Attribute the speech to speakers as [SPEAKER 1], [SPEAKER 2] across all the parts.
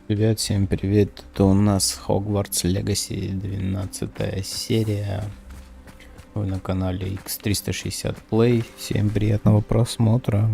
[SPEAKER 1] Привет, всем привет, это у нас Hogwarts Legacy 12 серия. Вы на канале X360 Play, всем приятного просмотра.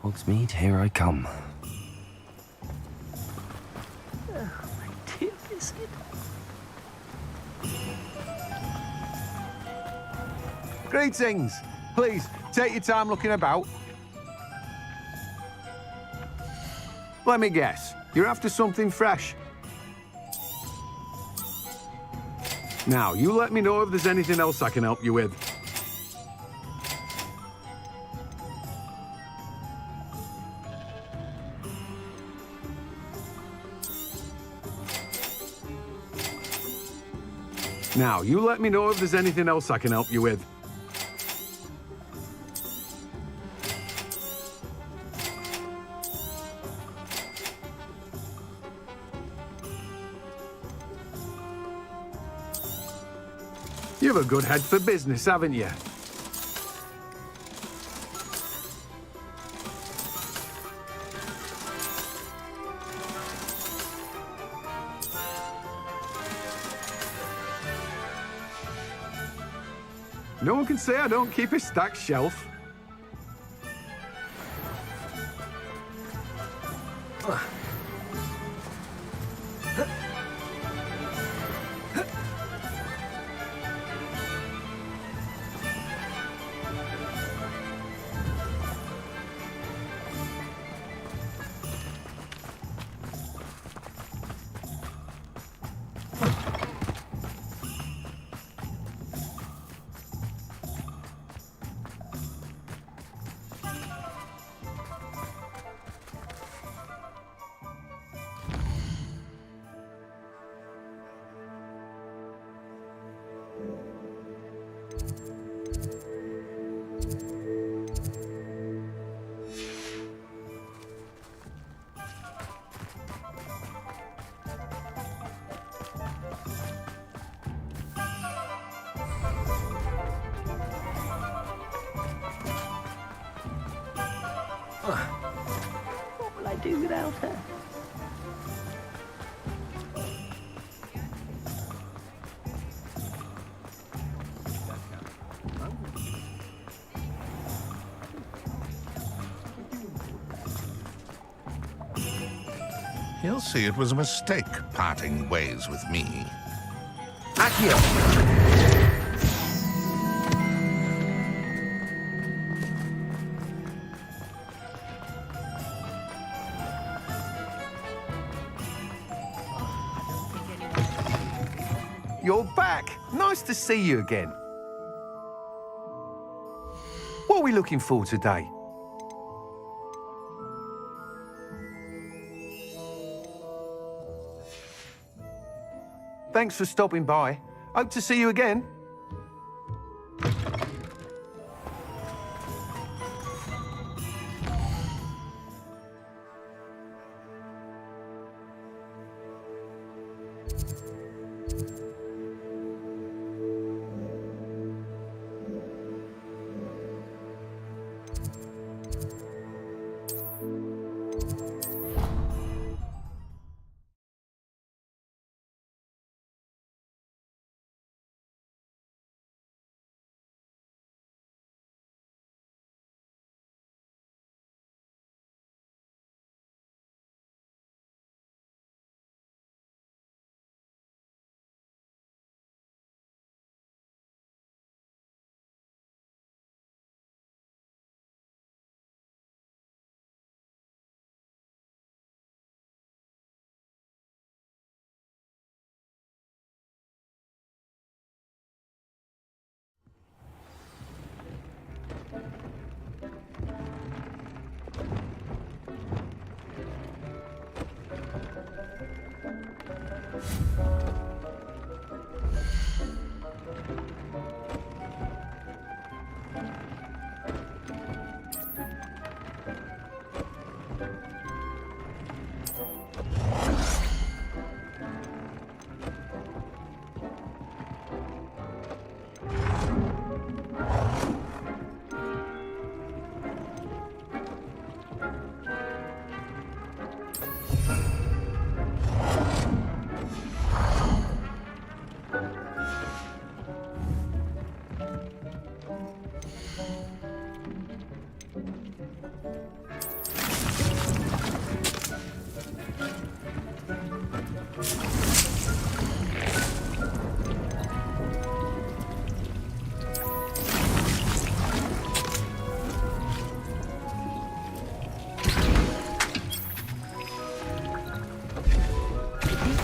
[SPEAKER 2] Hogsmeade, here I come.
[SPEAKER 3] My dear biscuit.
[SPEAKER 4] Greetings! Please, take your time looking about. Let me guess, you're after something fresh. Now, you let me know if there's anything else I can help you with. Now, you let me know if there's anything else I can help you with. You've a good head for business, haven't you? No one can say I don't keep a stacked shelf.
[SPEAKER 3] What will I do without her?
[SPEAKER 5] He'll see it was a mistake parting ways with me.
[SPEAKER 6] You're back. Nice to see you again. What are we looking for today? Thanks for stopping by. Hope to see you again.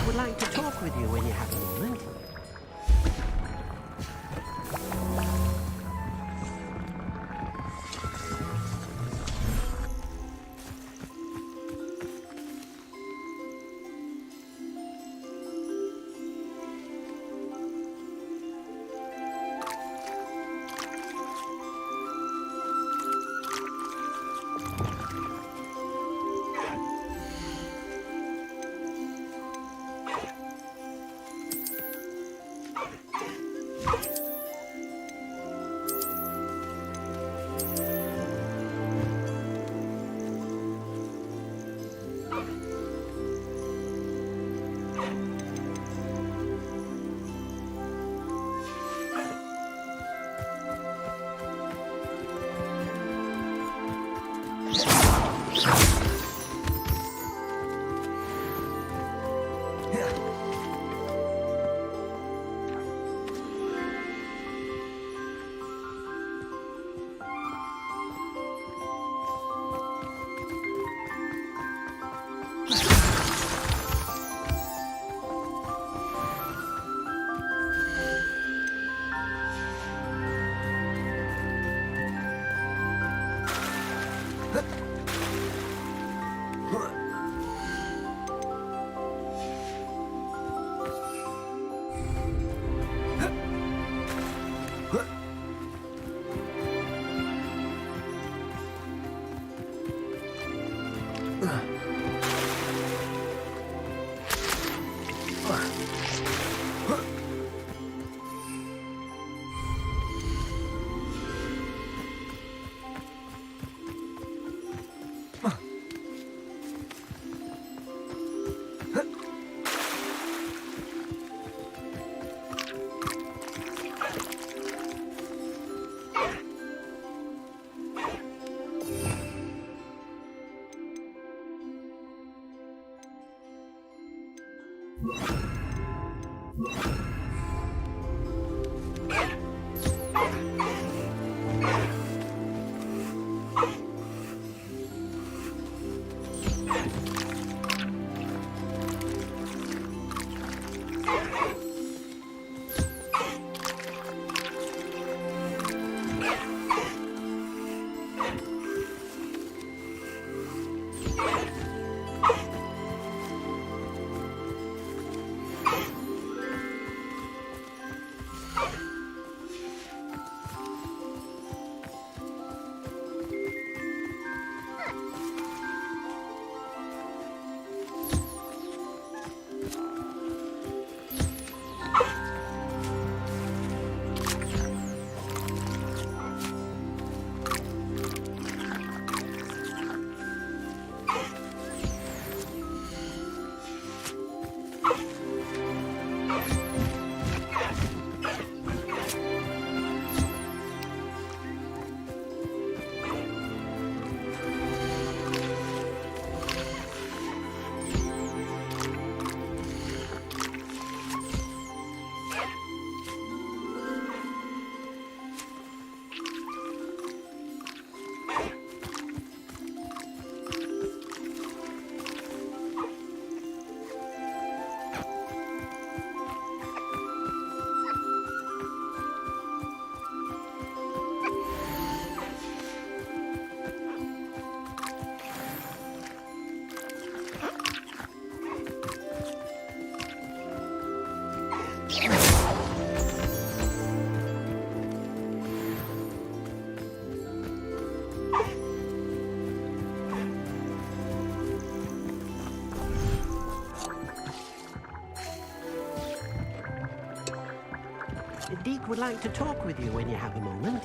[SPEAKER 3] Would like to talk with you when you have a moment. Deke would like to talk with you when you have a moment.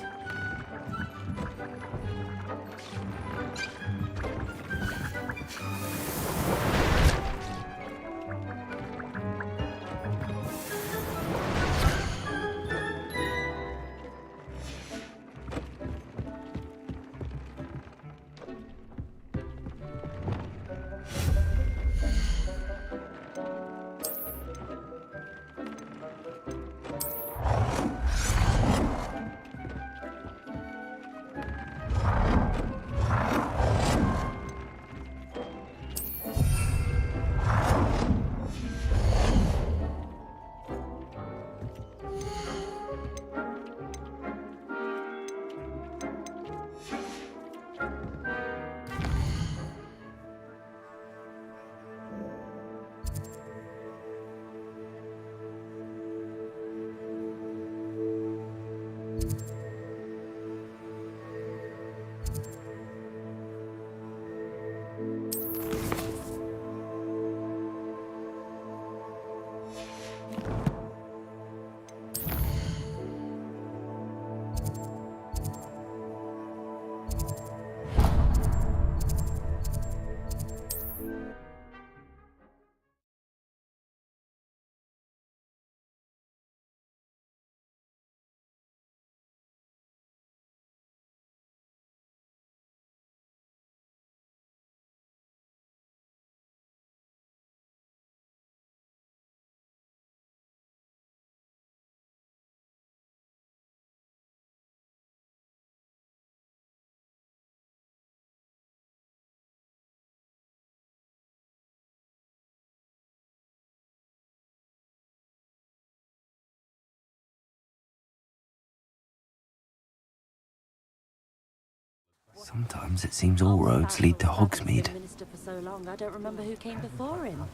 [SPEAKER 2] Sometimes it seems all roads lead to Hogsmeade.
[SPEAKER 7] Minister for so long, I don't remember who came before him.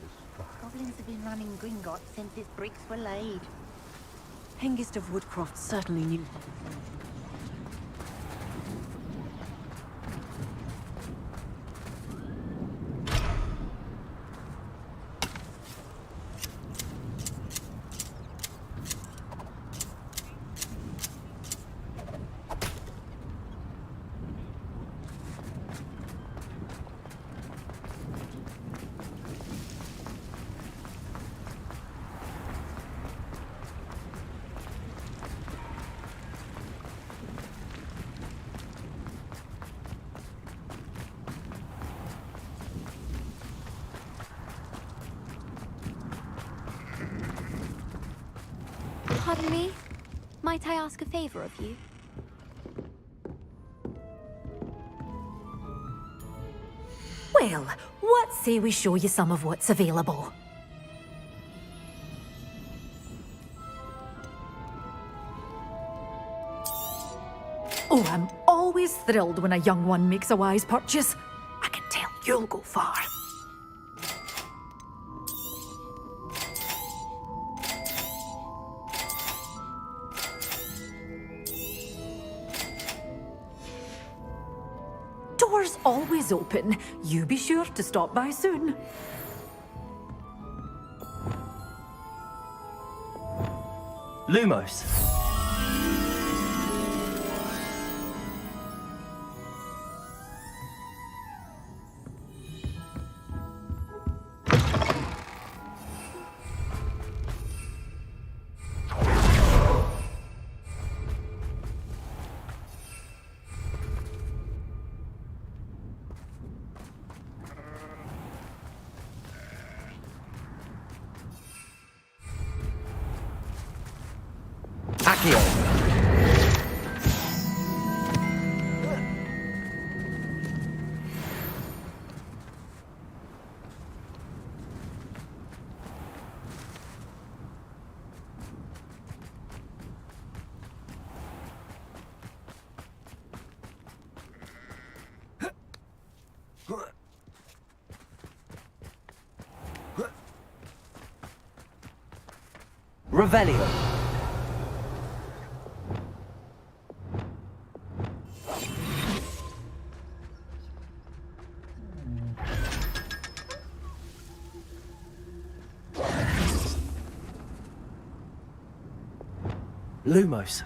[SPEAKER 7] Goblins have been running Gringotts since its bricks were laid. Hengist of Woodcroft certainly knew.
[SPEAKER 8] Pardon me? Might I ask a favor of you?
[SPEAKER 9] Well, what say we show you some of what's available? Oh, I'm always thrilled when a young one makes a wise purchase. I can tell you'll go far. Doors always open. You be sure to stop by soon.
[SPEAKER 10] Lumos. Accio. Revelio. Lumos.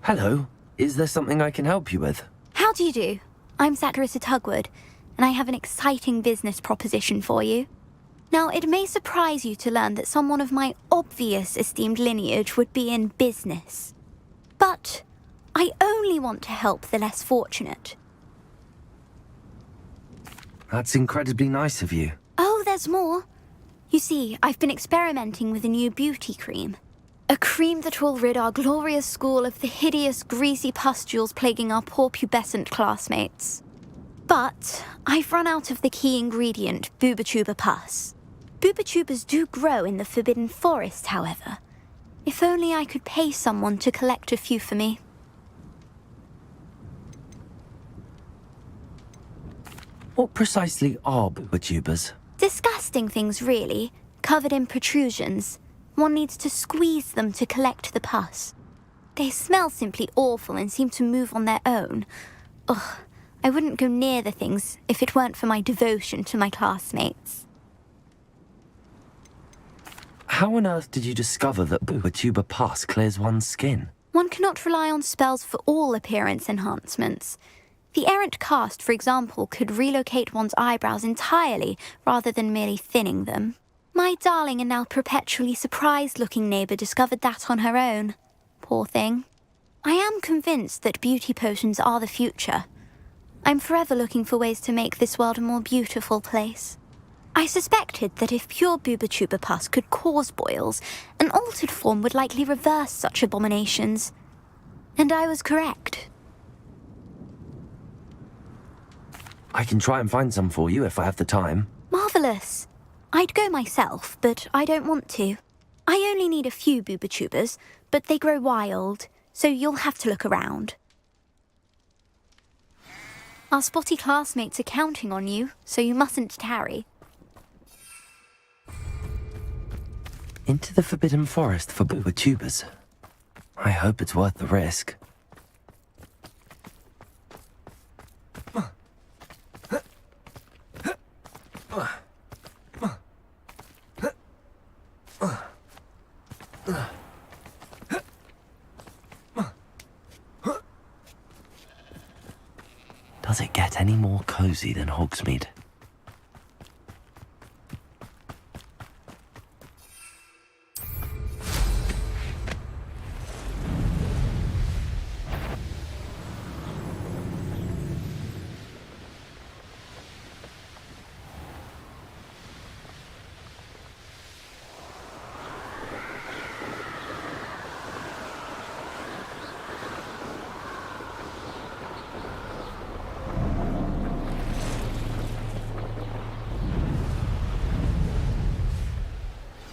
[SPEAKER 10] Hello. Is there something I can help you with?
[SPEAKER 8] How do you do? I'm Satirissa Tugwood, and I have an exciting business proposition for you. Now, it may surprise you to learn that someone of my obvious esteemed lineage would be in business. But I only want to help the less fortunate.
[SPEAKER 10] That's incredibly nice of you.
[SPEAKER 8] Oh, there's more. You see, I've been experimenting with a new beauty cream. A cream that will rid our glorious school of the hideous, greasy pustules plaguing our poor pubescent classmates. But I've run out of the key ingredient, Booba-Tuba pus. Booba-Tubas do grow in the Forbidden Forest, however. If only I could pay someone to collect a few for me.
[SPEAKER 10] What precisely are Booba-Tubas?
[SPEAKER 8] Disgusting things, really, covered in protrusions. One needs to squeeze them to collect the pus. They smell simply awful and seem to move on their own. Ugh, I wouldn't go near the things if it weren't for my devotion to my classmates.
[SPEAKER 10] How on earth did you discover that Booba-Tuba pus clears one's skin?
[SPEAKER 8] One cannot rely on spells for all appearance enhancements. The errant cast, for example, could relocate one's eyebrows entirely rather than merely thinning them. My darling and now perpetually surprised-looking neighbour discovered that on her own. Poor thing. I am convinced that beauty potions are the future. I'm forever looking for ways to make this world a more beautiful place. I suspected that if pure Booba-Tuba pus could cause boils, an altered form would likely reverse such abominations. And I was correct.
[SPEAKER 10] I can try and find some for you if I have the time.
[SPEAKER 8] Marvellous. I'd go myself, but I don't want to. I only need a few Booba-Tubas, but they grow wild, so you'll have to look around. Our spotty classmates are counting on you, so you mustn't tarry.
[SPEAKER 10] Into the Forbidden Forest for tubers. I hope it's worth the risk. Does it get any more cozy than Hogsmeade?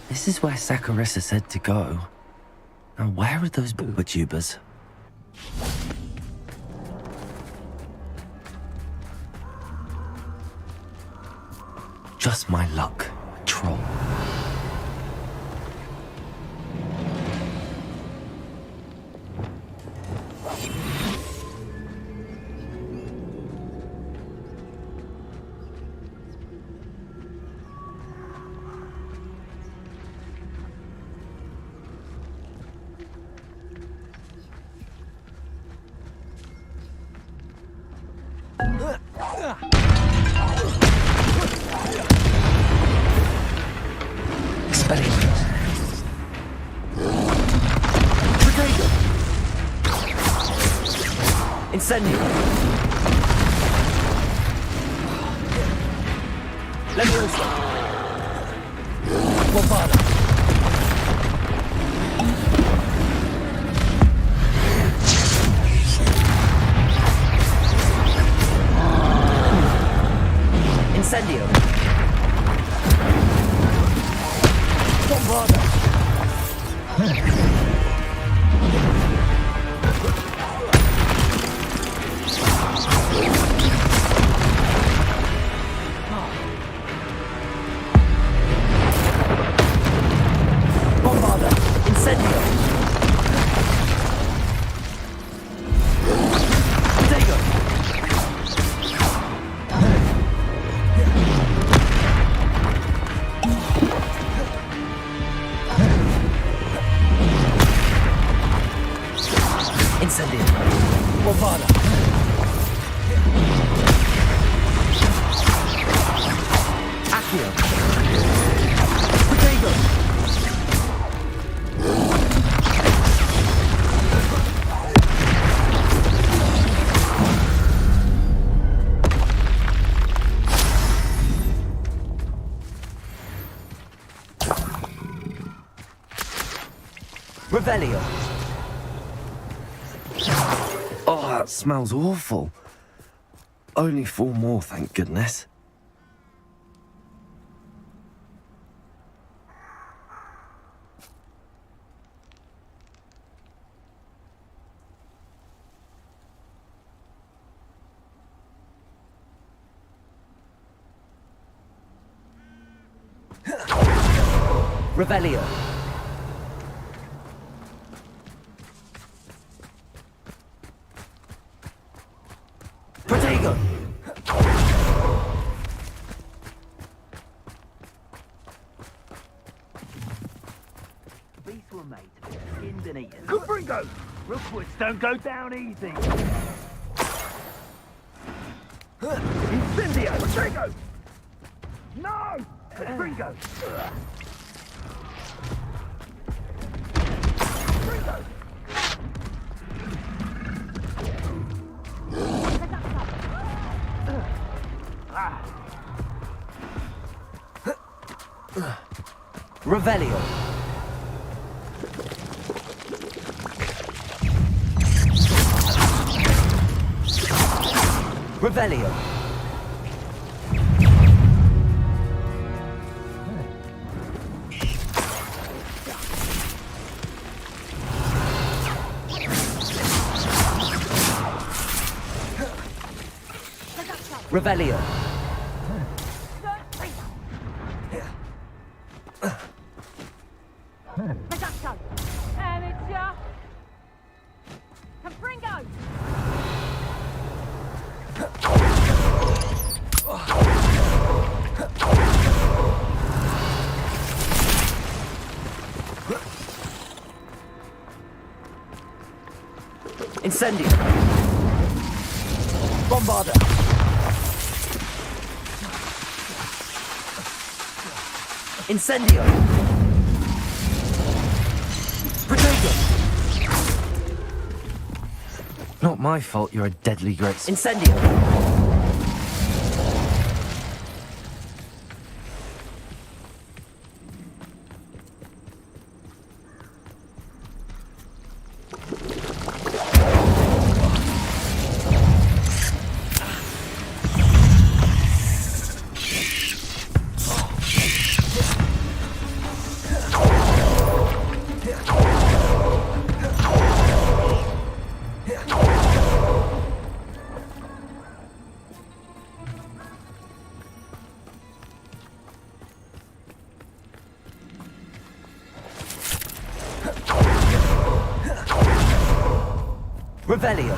[SPEAKER 10] This is where Saccharissa said to go. Now where are those tubers? Just my luck, troll. Incendio! Leviosa! Bombada! Incendio! Bombada! Revelio. Oh, that smells awful. Only 4 more, thank goodness. Revelio. Protego.
[SPEAKER 3] These were made to be skinned and eaten. Good Bringo! Rookwoods don't go down easy. Incendio! Protego! No! Bringo! Bringo! Revelio. Revelio.
[SPEAKER 10] Revelio.
[SPEAKER 7] Reducto. Amateur. Confringo.
[SPEAKER 10] Incendio. Bombarda. Incendio. Protego. Not my fault you're a deadly grace. Incendio. Revelio.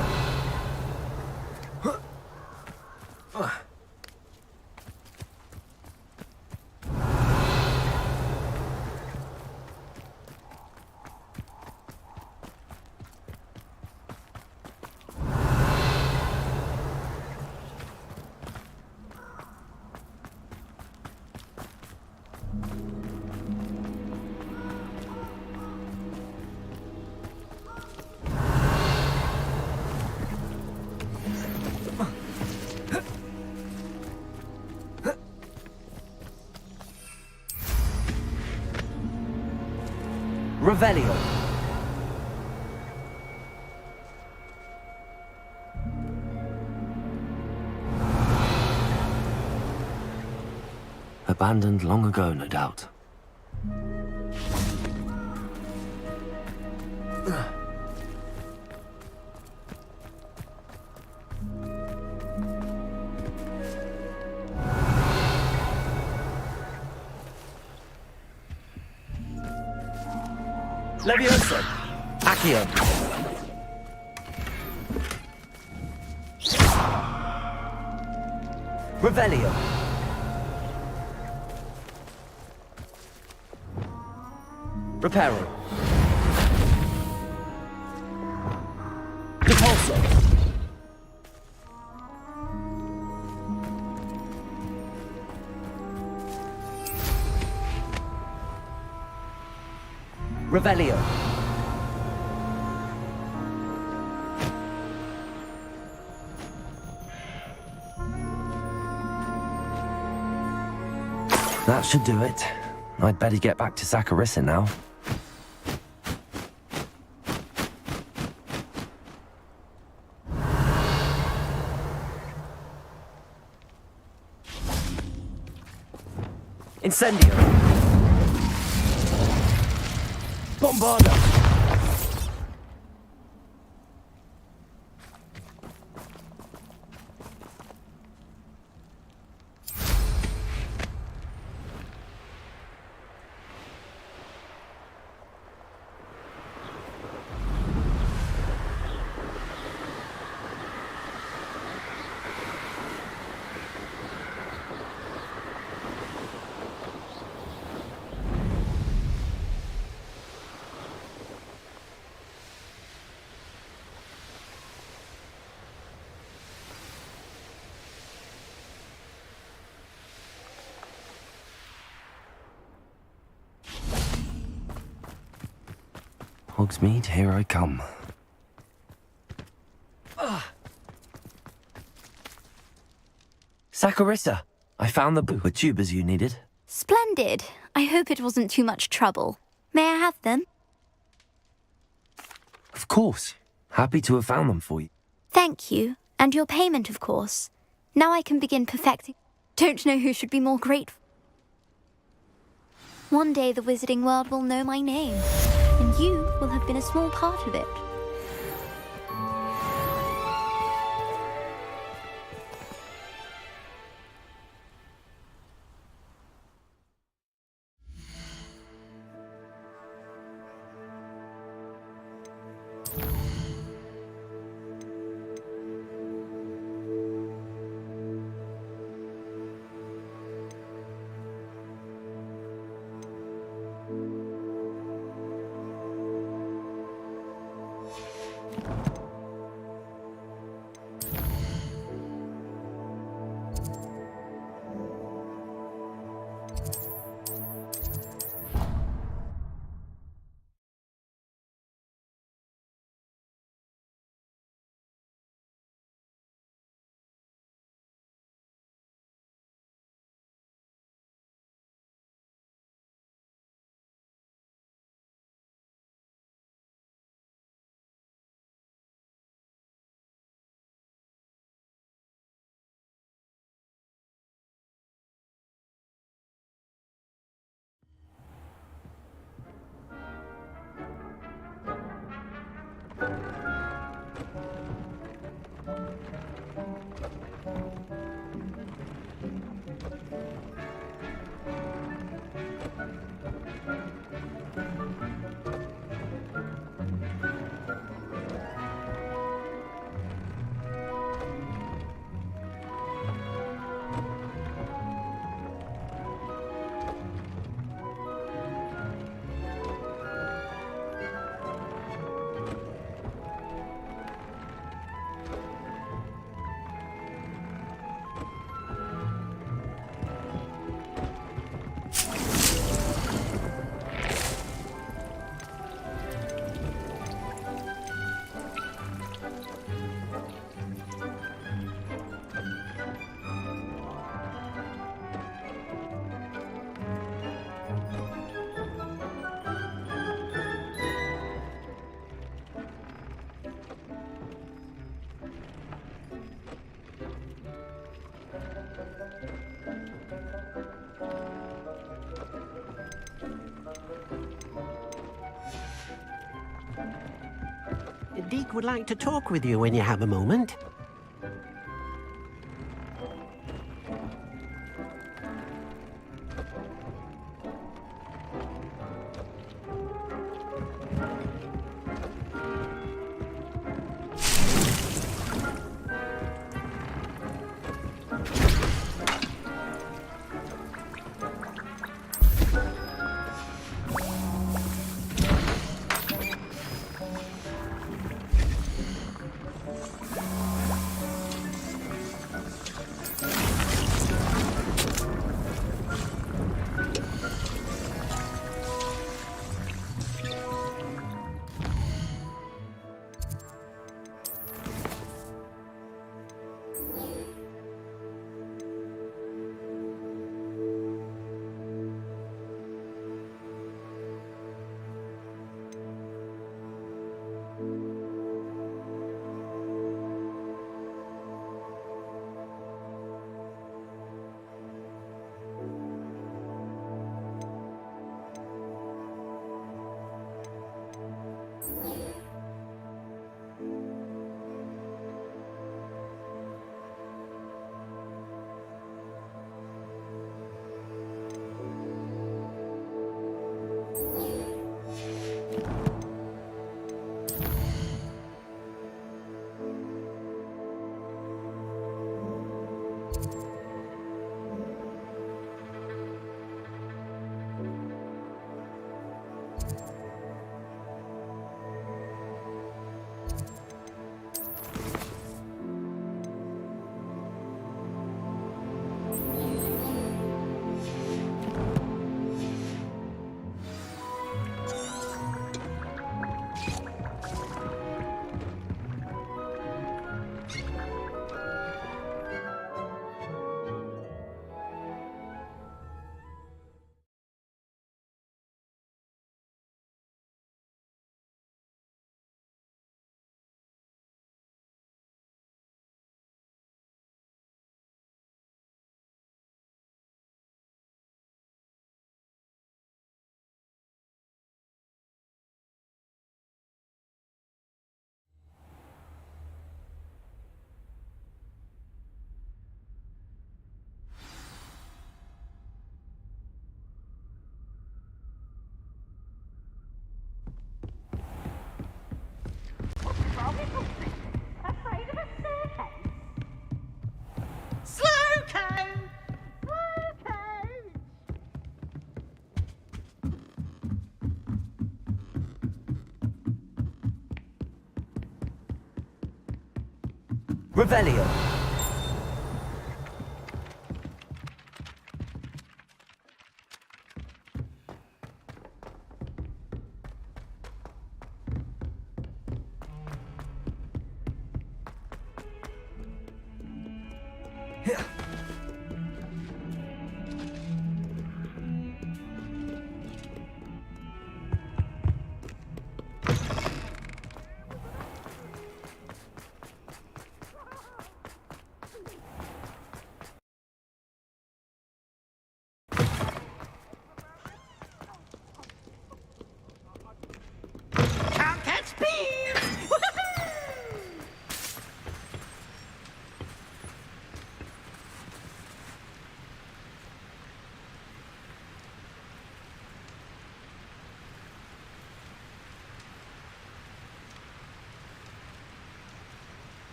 [SPEAKER 10] Revelio. Abandoned long ago, no doubt. Levioso. Accio. Revelio. Reparo. Repulso. Revelio. That should do it. I'd better get back to Saccharissa now. Incendio. Bombarda. Hogsmeade, here I come. Saccharissa, I found the tubers you needed.
[SPEAKER 8] Splendid. I hope it wasn't too much trouble. May I have them?
[SPEAKER 10] Of course. Happy to have found them for you.
[SPEAKER 8] Thank you. And your payment, of course. Now I can begin perfecting. Don't know who should be more grateful. One day the wizarding world will know my name, and you will have been a small part of it.
[SPEAKER 11] Deke would like to talk with you when you have a moment.
[SPEAKER 10] Revelio.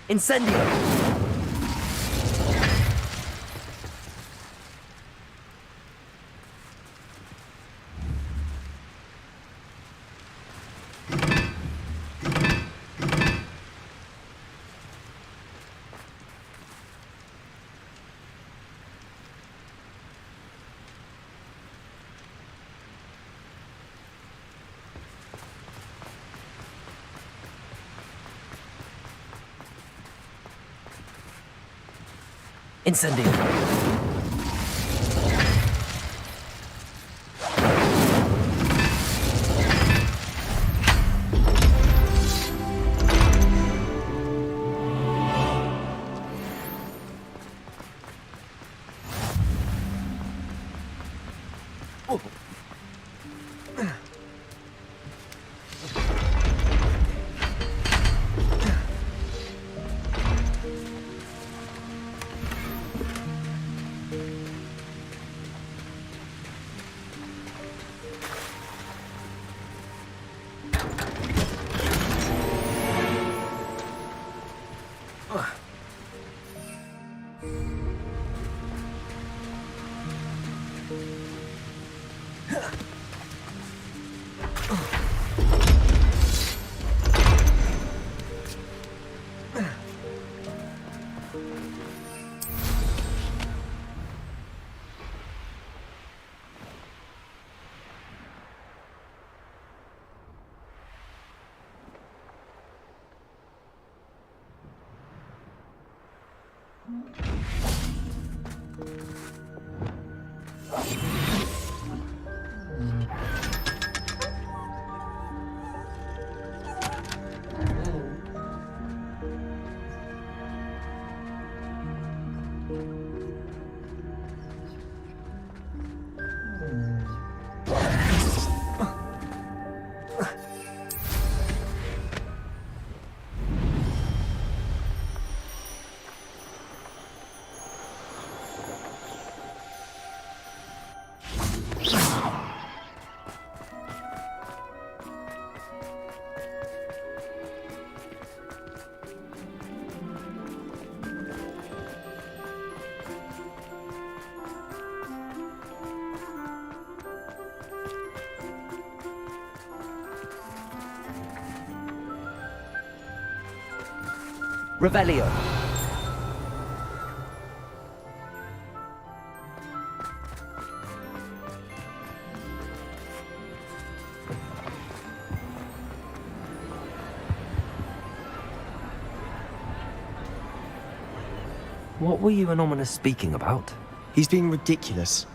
[SPEAKER 10] Incendio! Incendio! Revelio. What were you and Ominous speaking about?
[SPEAKER 12] He's being ridiculous.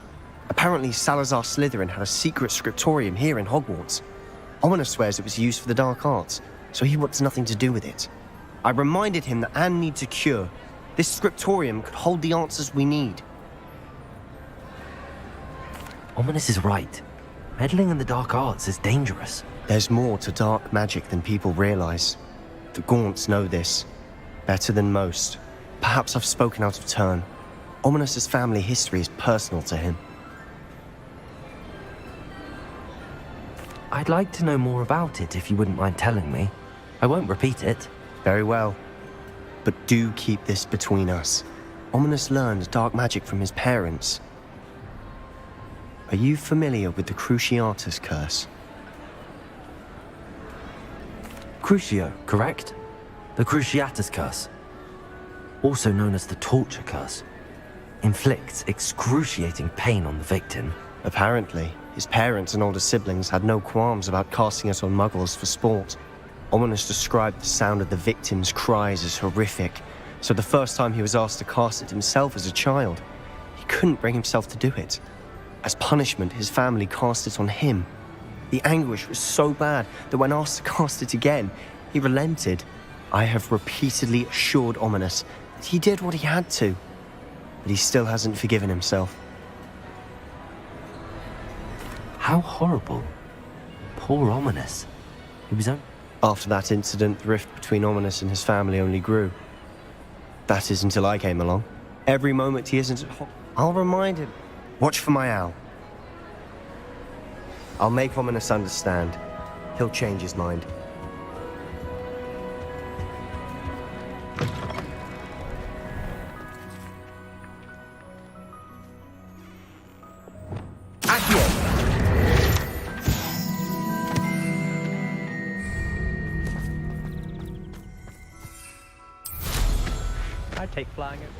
[SPEAKER 12] Apparently, Salazar Slytherin had a secret scriptorium here in Hogwarts. Ominous swears it was used for the dark arts, so he wants nothing to do with it. I reminded him that Anne needs a cure. This scriptorium could hold the answers we need.
[SPEAKER 10] Ominous is right. Meddling in the dark arts is dangerous.
[SPEAKER 12] There's more to dark magic than people realize. The Gaunts know this. Better than most. Perhaps I've spoken out of turn. Ominous's family history is personal to him.
[SPEAKER 10] I'd like to know more about it if you wouldn't mind telling me. I won't repeat it.
[SPEAKER 12] Very well. But do keep this between us. Ominous learned dark magic from his parents. Are you familiar with the Cruciatus curse?
[SPEAKER 10] Crucio, correct? The Cruciatus curse. Also known as the torture curse. Inflicts excruciating pain on the victim.
[SPEAKER 12] Apparently, his parents and older siblings had no qualms about casting it on muggles for sport. Ominous described the sound of the victim's cries as horrific, so the first time he was asked to cast it himself as a child, he couldn't bring himself to do it. As punishment, his family cast it on him. The anguish was so bad that when asked to cast it again, he relented. I have repeatedly assured Ominous that he did what he had to, but he still hasn't forgiven himself.
[SPEAKER 10] How horrible. Poor Ominous. He was only...
[SPEAKER 12] After that incident, the rift between Ominous and his family only grew. That is until I came along. Every moment he isn't at home, I'll remind him. Watch for my owl. I'll make Ominous understand. He'll change his mind.
[SPEAKER 13] I'd take flying over.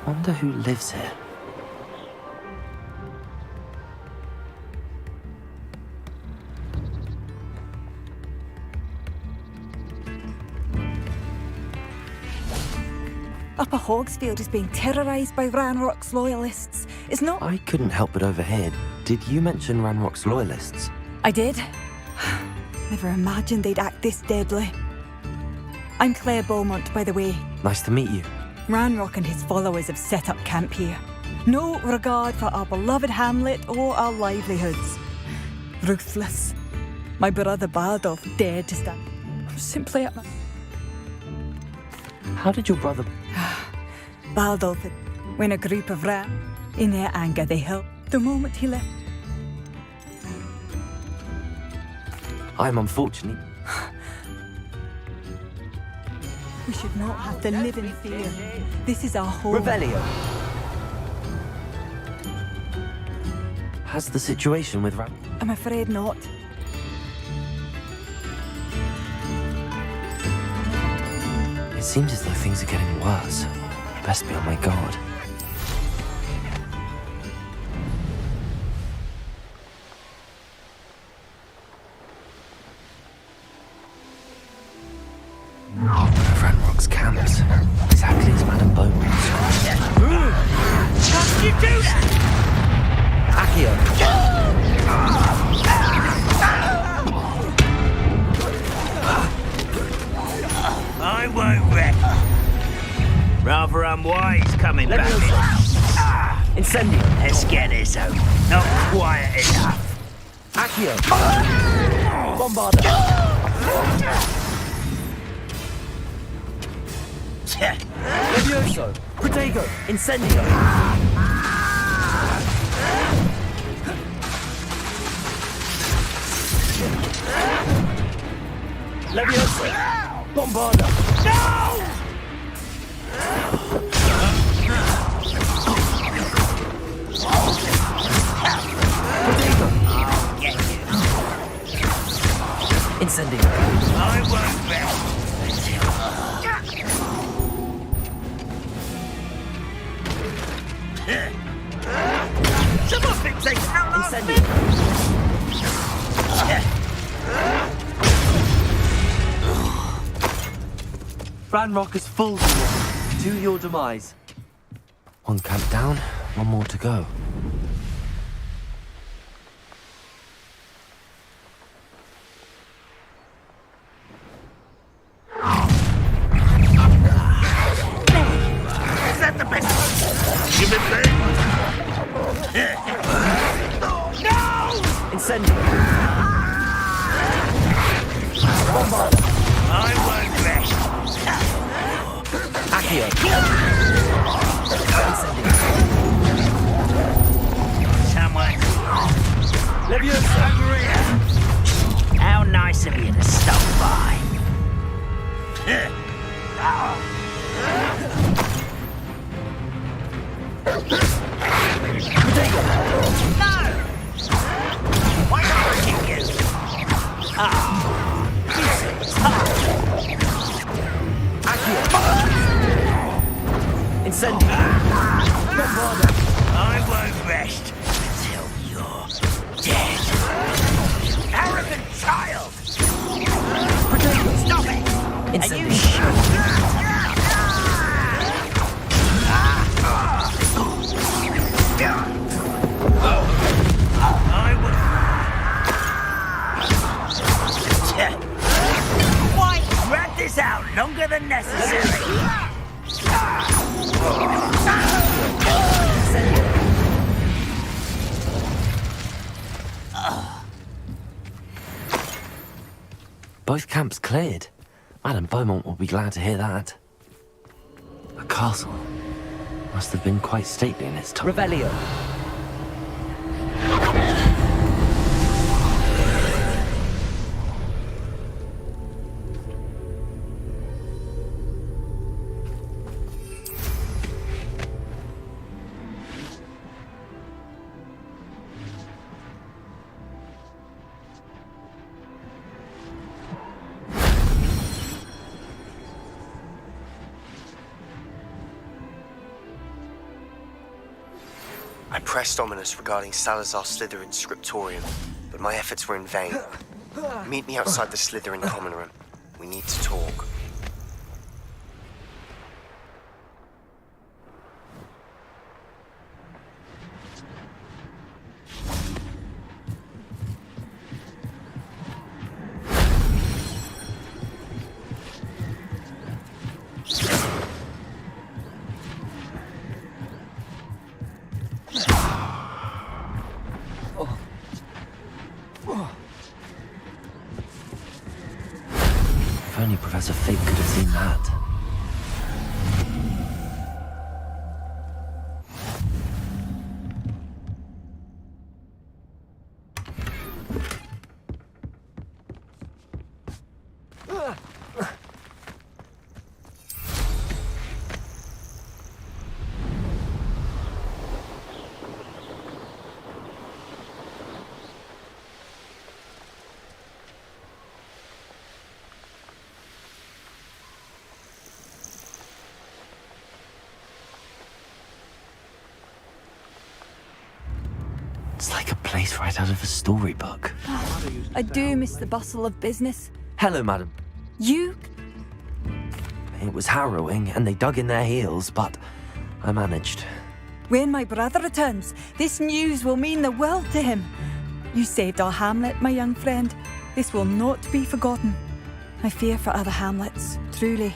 [SPEAKER 10] Wonder who lives here.
[SPEAKER 13] Upper Hogsfield is being terrorised by Ranrock's loyalists. It's not...
[SPEAKER 10] I couldn't help but overhear. Did you mention Ranrock's loyalists?
[SPEAKER 13] I did. Never imagined they'd act this deadly. I'm Claire Beaumont, by the way.
[SPEAKER 10] Nice to meet you.
[SPEAKER 13] Ranrock and his followers have set up camp here. No regard for our beloved hamlet or our livelihoods. Ruthless. My brother Bardolph dared to stand simply at my...
[SPEAKER 10] How did your brother...
[SPEAKER 13] Bardolph, when a group of ran, in their anger they helped the moment he left.
[SPEAKER 10] I'm unfortunate.
[SPEAKER 13] We should not have to live in fear. This is our home.
[SPEAKER 10] Revelio. Has the situation with Ram...
[SPEAKER 13] I'm afraid not.
[SPEAKER 10] It seems as though things are getting worse. Best be on my guard. Ranrock's camps. Exactly as Madame Beaumont described.
[SPEAKER 3] How did you do that?
[SPEAKER 10] Accio!
[SPEAKER 3] I won't rest. Rather unwise coming back.
[SPEAKER 10] Incendio!
[SPEAKER 3] Let's get this over. Not quiet enough.
[SPEAKER 10] Accio! Bombarda! Levioso! Protego! Incendio! Levioso! Bombarda!
[SPEAKER 3] No!
[SPEAKER 10] Protego!
[SPEAKER 3] I'll get you.
[SPEAKER 10] Incendio!
[SPEAKER 3] I won't rest until... Someone thinks they can outlast me!
[SPEAKER 10] Ranrock is full to your demise. One camp down, one more to go.
[SPEAKER 3] Is that the best? Give it back! No!
[SPEAKER 10] Incendio! Bombarda!
[SPEAKER 3] I won't rest.
[SPEAKER 10] Accio! Incendio!
[SPEAKER 3] Someone.
[SPEAKER 10] Leviosa!
[SPEAKER 3] Over here. How nice of you to stop by.
[SPEAKER 10] Protego!
[SPEAKER 3] No! Why not I kick you?
[SPEAKER 10] Accio! Incendio! Bombarda!
[SPEAKER 3] I won't rest until you're dead. You arrogant child!
[SPEAKER 10] Protego!
[SPEAKER 3] Stop it! Are you
[SPEAKER 10] Incendio!
[SPEAKER 3] sure? I will. Why drag this out longer than necessary?
[SPEAKER 10] Both camps cleared. Madame Beaumont will be glad to hear that. A castle. Must have been quite stately in its time. Revelio.
[SPEAKER 12] I pressed Ominous regarding Salazar Slytherin's scriptorium, but my efforts were in vain. Meet me outside the Slytherin common room. We need to talk.
[SPEAKER 10] If only Professor Fig could have seen that. It's like a place right out of a storybook.
[SPEAKER 13] I do miss the bustle of business.
[SPEAKER 10] Hello, madam.
[SPEAKER 13] You?
[SPEAKER 10] It was harrowing, and they dug in their heels, but I managed.
[SPEAKER 13] When my brother returns, this news will mean the world to him. You saved our hamlet, my young friend. This will not be forgotten. I fear for other hamlets, truly.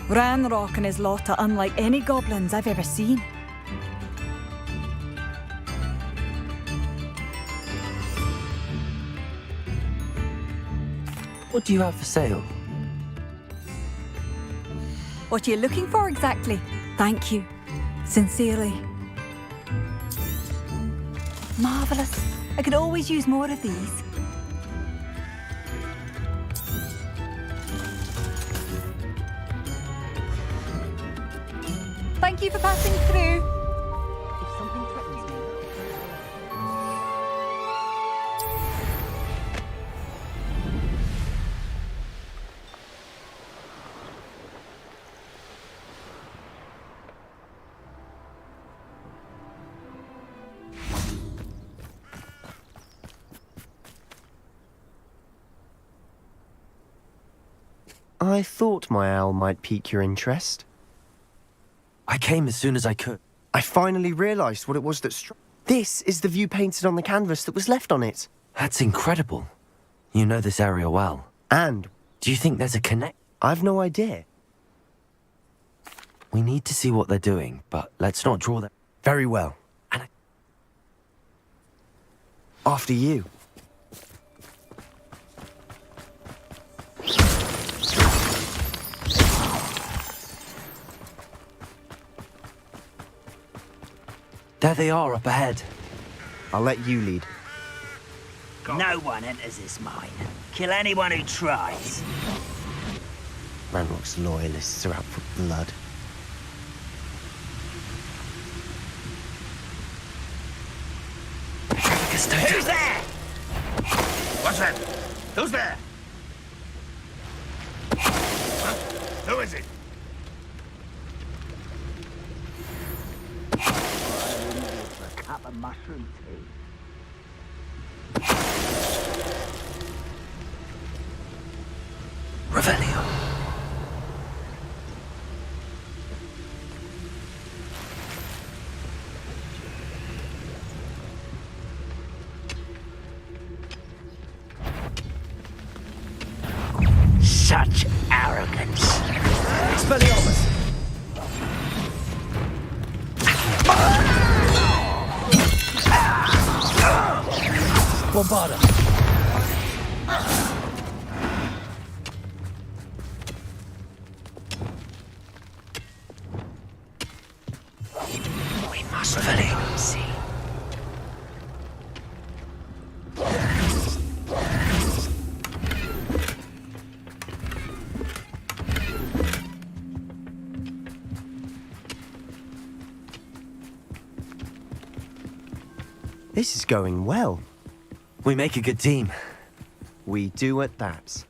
[SPEAKER 13] Ranrock and his lot are unlike any goblins I've ever seen.
[SPEAKER 10] What do you have for sale?
[SPEAKER 13] What are you looking for exactly? Thank you. Sincerely. Marvellous. I could always use more of these. Thank you for passing through.
[SPEAKER 7] If something threatens me,
[SPEAKER 12] I thought my owl might pique your interest.
[SPEAKER 10] I came as soon as I could.
[SPEAKER 12] I finally realised what it was that struck. This is the view painted on the canvas that was left on it.
[SPEAKER 10] That's incredible. You know this area well.
[SPEAKER 12] And
[SPEAKER 10] Do you think there's a connect?
[SPEAKER 12] I've no idea.
[SPEAKER 10] We need to see what they're doing, but let's not draw them.
[SPEAKER 12] Very well.
[SPEAKER 10] And
[SPEAKER 12] After you.
[SPEAKER 10] There they are up ahead.
[SPEAKER 12] I'll let you lead.
[SPEAKER 3] No one enters this mine. Kill anyone who tries.
[SPEAKER 12] Ranrock's loyalists are out for blood.
[SPEAKER 3] Who's there?
[SPEAKER 5] What's that? Who's there? Huh? Who is it?
[SPEAKER 3] A cup of mushroom tea.
[SPEAKER 10] Revelio.
[SPEAKER 3] Such arrogance.
[SPEAKER 6] Expelliarmus! Bombarda!
[SPEAKER 3] We must Revelio. See.
[SPEAKER 12] This is going well.
[SPEAKER 10] We make a good team.
[SPEAKER 12] We do at that.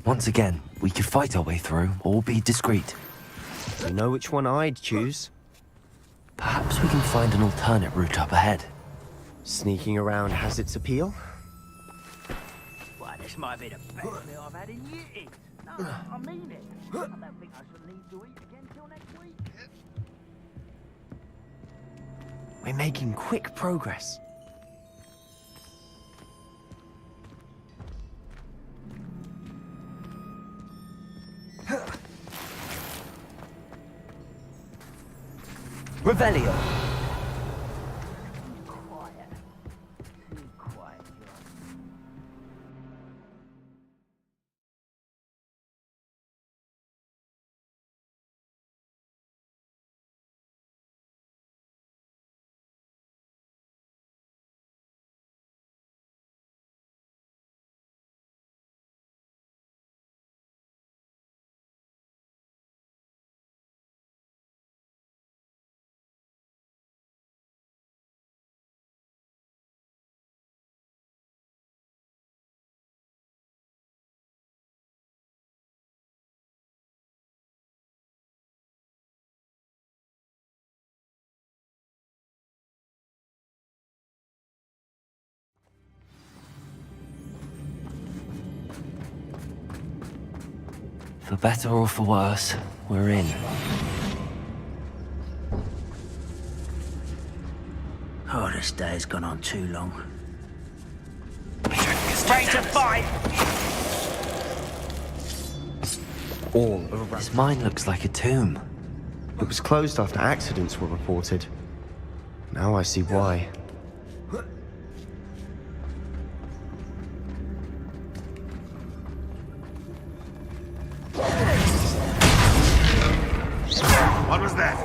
[SPEAKER 10] Once again, we could fight our way through or be discreet.
[SPEAKER 12] You know which one I'd choose?
[SPEAKER 10] Perhaps we can find an alternate route up ahead.
[SPEAKER 12] Sneaking around has its appeal.
[SPEAKER 3] Well, this might be the best meal I've had in years. No, I mean it. I don't think I shall need to eat again till next week.
[SPEAKER 12] We're making quick progress.
[SPEAKER 10] Revelio.
[SPEAKER 3] Quiet. Too quiet, John.
[SPEAKER 10] For better or for worse, we're in.
[SPEAKER 3] Oh, this day's gone on too long. Straight to fight!
[SPEAKER 12] All around.
[SPEAKER 10] This mine looks like a tomb.
[SPEAKER 12] It was closed after accidents were reported. Now I see why.
[SPEAKER 5] What was that?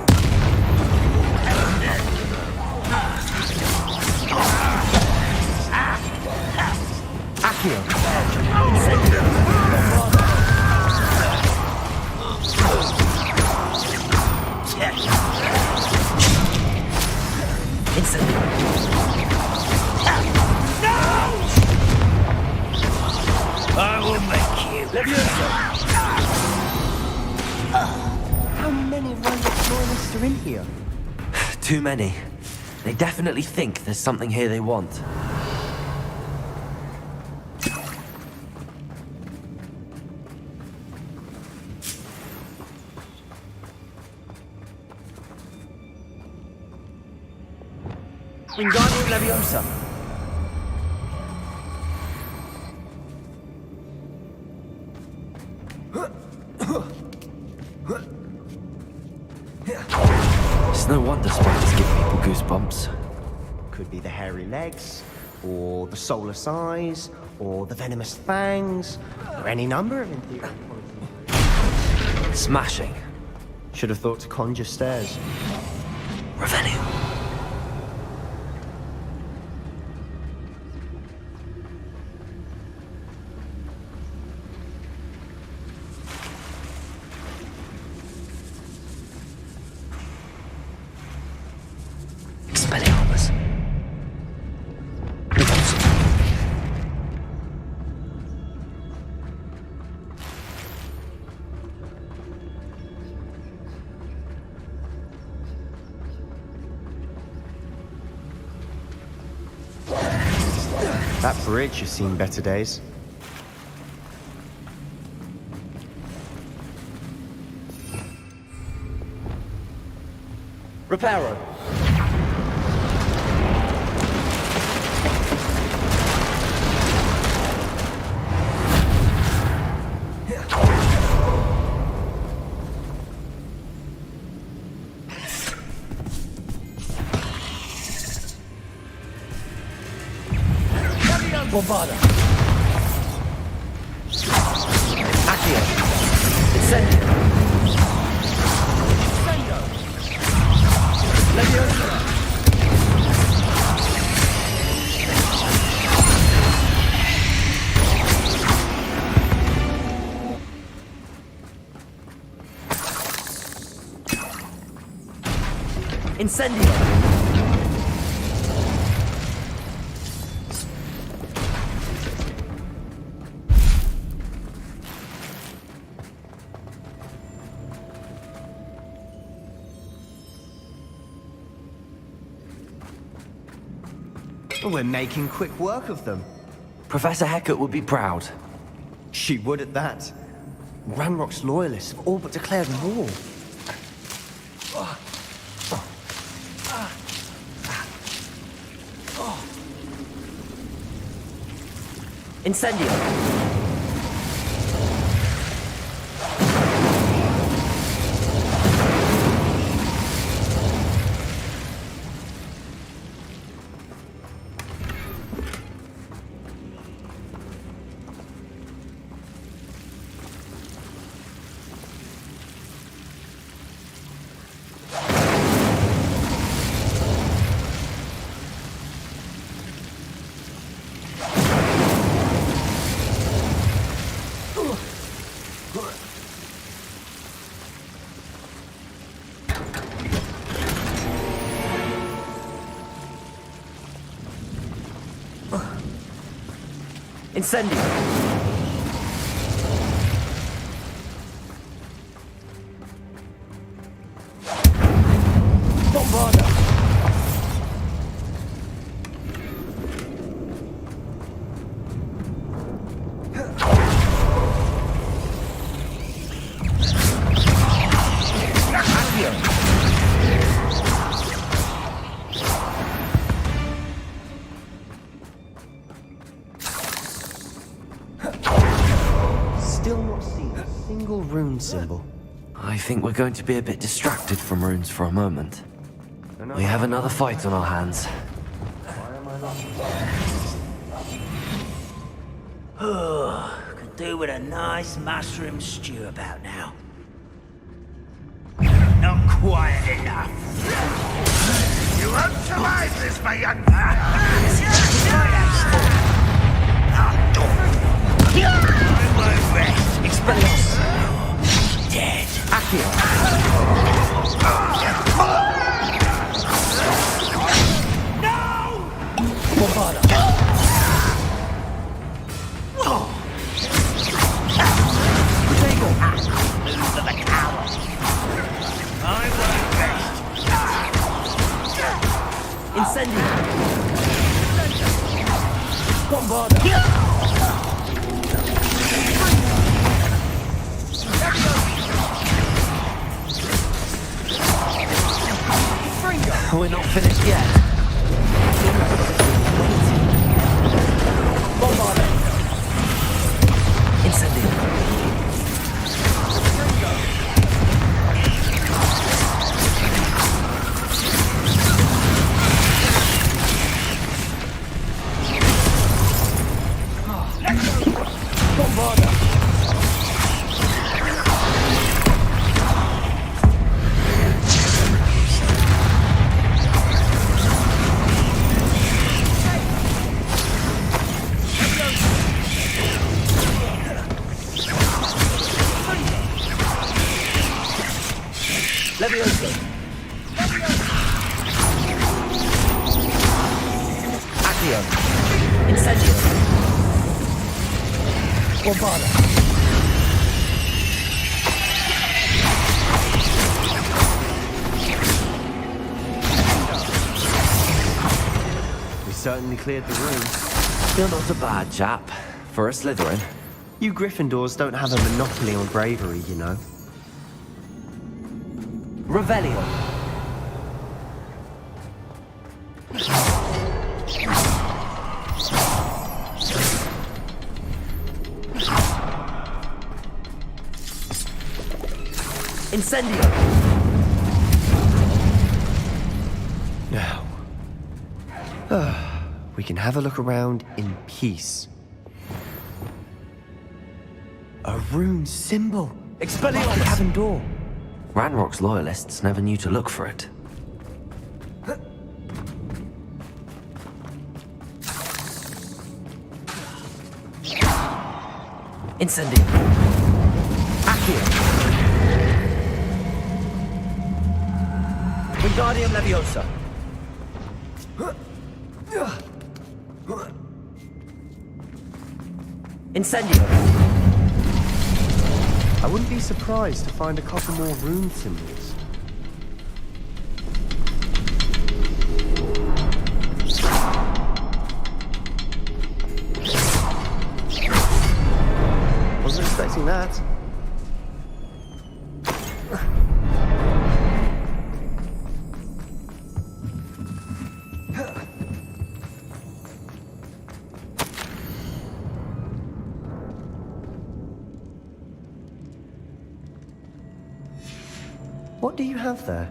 [SPEAKER 3] I will make you.
[SPEAKER 12] How many Rolex loyalists are in here?
[SPEAKER 10] Too many. They definitely think there's something here they want.
[SPEAKER 3] Wingardium Leviosa.
[SPEAKER 10] It's no wonder spiders give people goosebumps.
[SPEAKER 12] Could be the hairy legs, or the soulless eyes, or the venomous fangs, or any number of inferior.
[SPEAKER 10] Smashing.
[SPEAKER 12] Should have thought to conjure stairs.
[SPEAKER 10] Revelio. Expelliarmus.
[SPEAKER 12] That bridge has seen better days.
[SPEAKER 10] Reparo.
[SPEAKER 3] Bombarda.
[SPEAKER 10] Accio. Incendio.
[SPEAKER 3] Leviosa.
[SPEAKER 10] Incendio.
[SPEAKER 12] We're making quick work of them.
[SPEAKER 10] Professor Hecat would be proud.
[SPEAKER 12] She would at that. Ranrock's loyalists have all but declared war.
[SPEAKER 10] Incendio! Incendio! Bombarda!
[SPEAKER 12] Still not seen a single rune symbol.
[SPEAKER 10] I think we're going to be a bit distracted from runes for a moment. We have another fight on our hands.
[SPEAKER 3] Could do with a nice mushroom stew about now. Not quiet enough.
[SPEAKER 5] You won't survive this, my young man.
[SPEAKER 3] I won't rest.
[SPEAKER 10] Expelliarmus!
[SPEAKER 3] Dead.
[SPEAKER 10] Accio!
[SPEAKER 3] No!
[SPEAKER 10] Bombarda! Protego!
[SPEAKER 3] Move for the coward. I won't rest.
[SPEAKER 10] Incendio! Bombarda! We're not finished yet. Bombarda! Incendio! Bombarda! Leviosa! Accio! Incendio! Bombarda!
[SPEAKER 12] We certainly cleared the room.
[SPEAKER 10] Still not a bad chap. For a Slytherin.
[SPEAKER 12] You Gryffindors don't have a monopoly on bravery, you know.
[SPEAKER 10] Revelio! Incendio!
[SPEAKER 12] Now, we can have a look around in peace. A rune symbol!
[SPEAKER 10] Expelliarmus!
[SPEAKER 12] Like the cabin door.
[SPEAKER 10] Ranrock's loyalists never knew to look for it. Incendio! Accio! Wingardium Leviosa! Incendio!
[SPEAKER 12] I wouldn't be surprised to find a couple more rune symbols. What do you have there?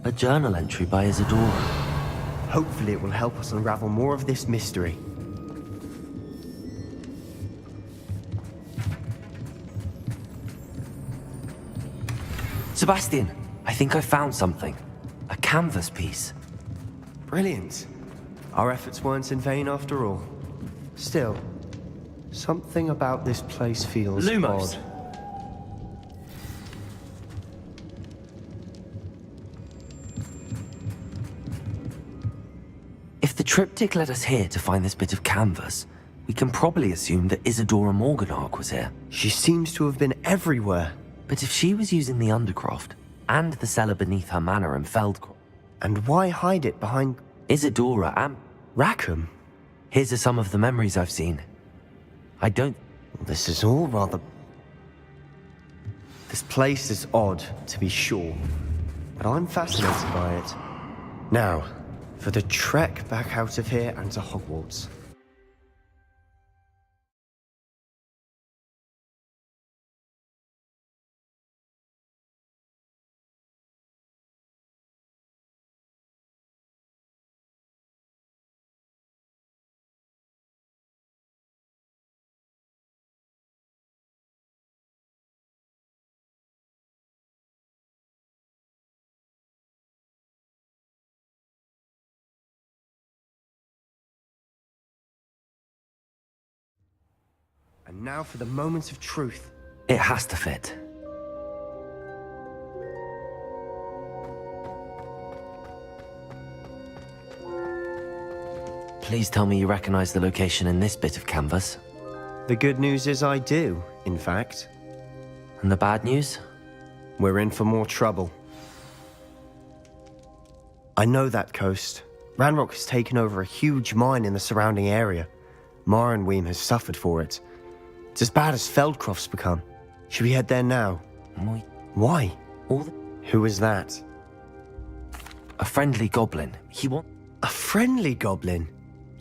[SPEAKER 10] A journal entry by Isadora.
[SPEAKER 12] Hopefully it will help us unravel more of this mystery.
[SPEAKER 10] Sebastian, I think I found something. A canvas piece.
[SPEAKER 12] Brilliant. Our efforts weren't in vain after all. Still, something about this place feels
[SPEAKER 10] Lumos.
[SPEAKER 12] odd.
[SPEAKER 10] If the triptych led us here to find this bit of canvas, we can probably assume that Isadora Morganach was here.
[SPEAKER 12] She seems to have been everywhere.
[SPEAKER 10] But if she was using the Undercroft, and the cellar beneath her manor in Feldcroft...
[SPEAKER 12] And why hide it behind...
[SPEAKER 10] Isadora and...
[SPEAKER 12] Rackham?
[SPEAKER 10] Here's some of the memories I've seen. I don't...
[SPEAKER 12] This is all rather... This place is odd, to be sure. But I'm fascinated by it. Now, for the trek back out of here and to Hogwarts. And now for the moment of truth.
[SPEAKER 10] It has to fit. Please tell me you recognize the location in this bit of canvas.
[SPEAKER 12] The good news is I do, in fact.
[SPEAKER 10] And the bad news?
[SPEAKER 12] We're in for more trouble. I know that coast. Ranrock has taken over a huge mine in the surrounding area. Marrenweem has suffered for it. It's as bad as Feldcroft's become. Should we head there now? Why? Who is that?
[SPEAKER 10] A friendly goblin.
[SPEAKER 12] A friendly goblin?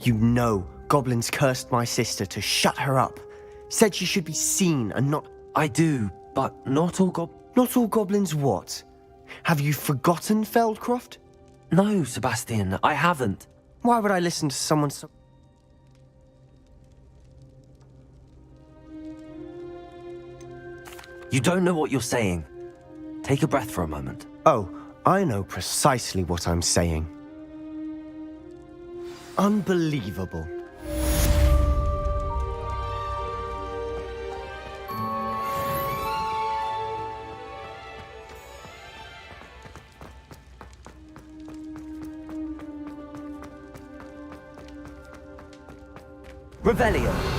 [SPEAKER 12] You know, goblins cursed my sister to shut her up. Said she should be seen and not...
[SPEAKER 10] I do, but not all
[SPEAKER 12] Not all goblins what? Have you forgotten Feldcroft?
[SPEAKER 10] No, Sebastian, I haven't.
[SPEAKER 12] Why would I listen to someone so...
[SPEAKER 10] You don't know what you're saying. Take a breath for a moment.
[SPEAKER 12] Oh, I know precisely what I'm saying. Unbelievable.
[SPEAKER 10] Revelio!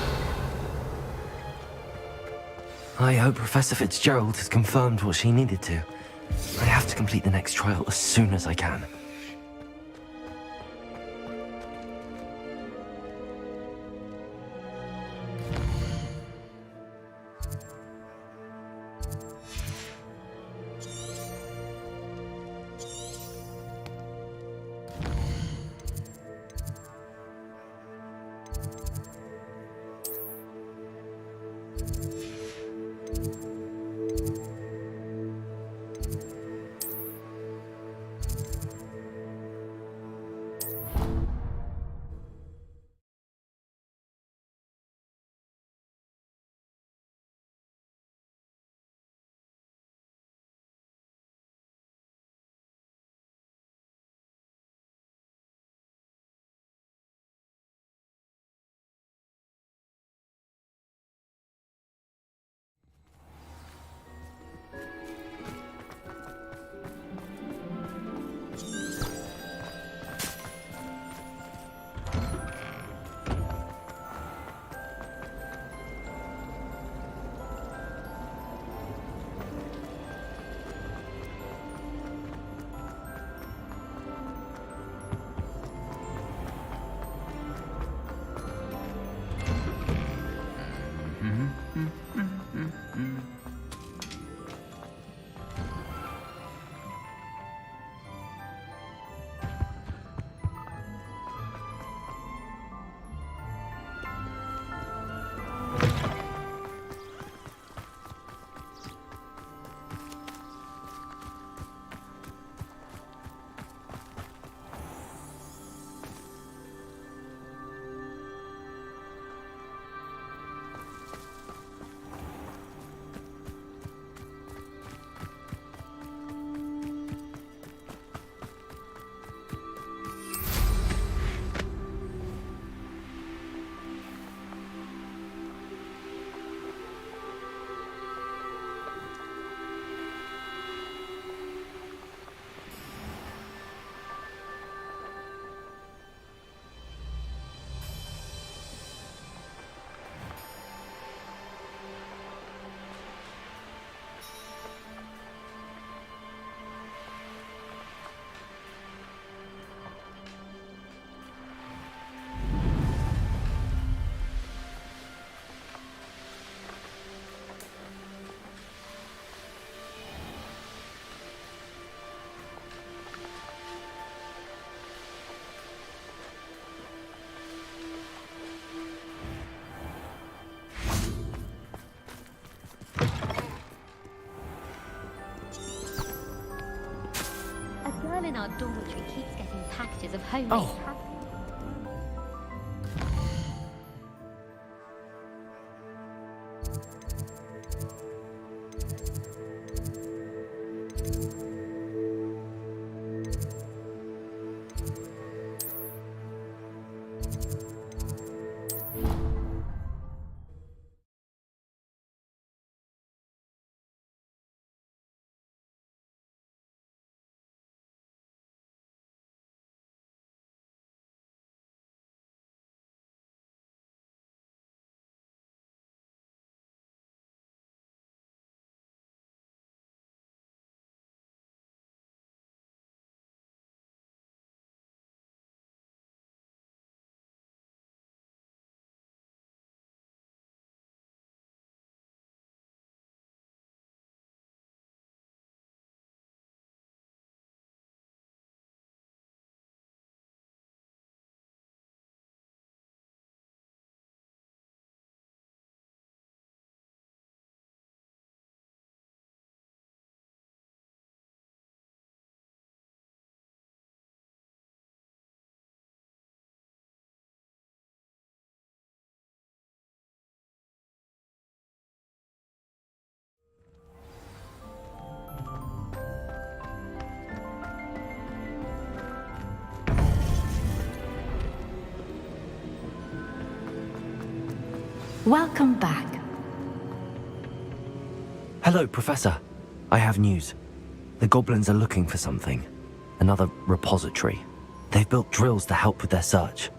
[SPEAKER 10] I hope Professor Fitzgerald has confirmed what she needed to. I have to complete the next trial as soon as I can.
[SPEAKER 14] girl in our dormitory keeps getting packages of homemade pasta.
[SPEAKER 9] Welcome back.
[SPEAKER 10] Hello, Professor. I have news. The goblins are looking for something. Another repository. They've built drills to help with their search.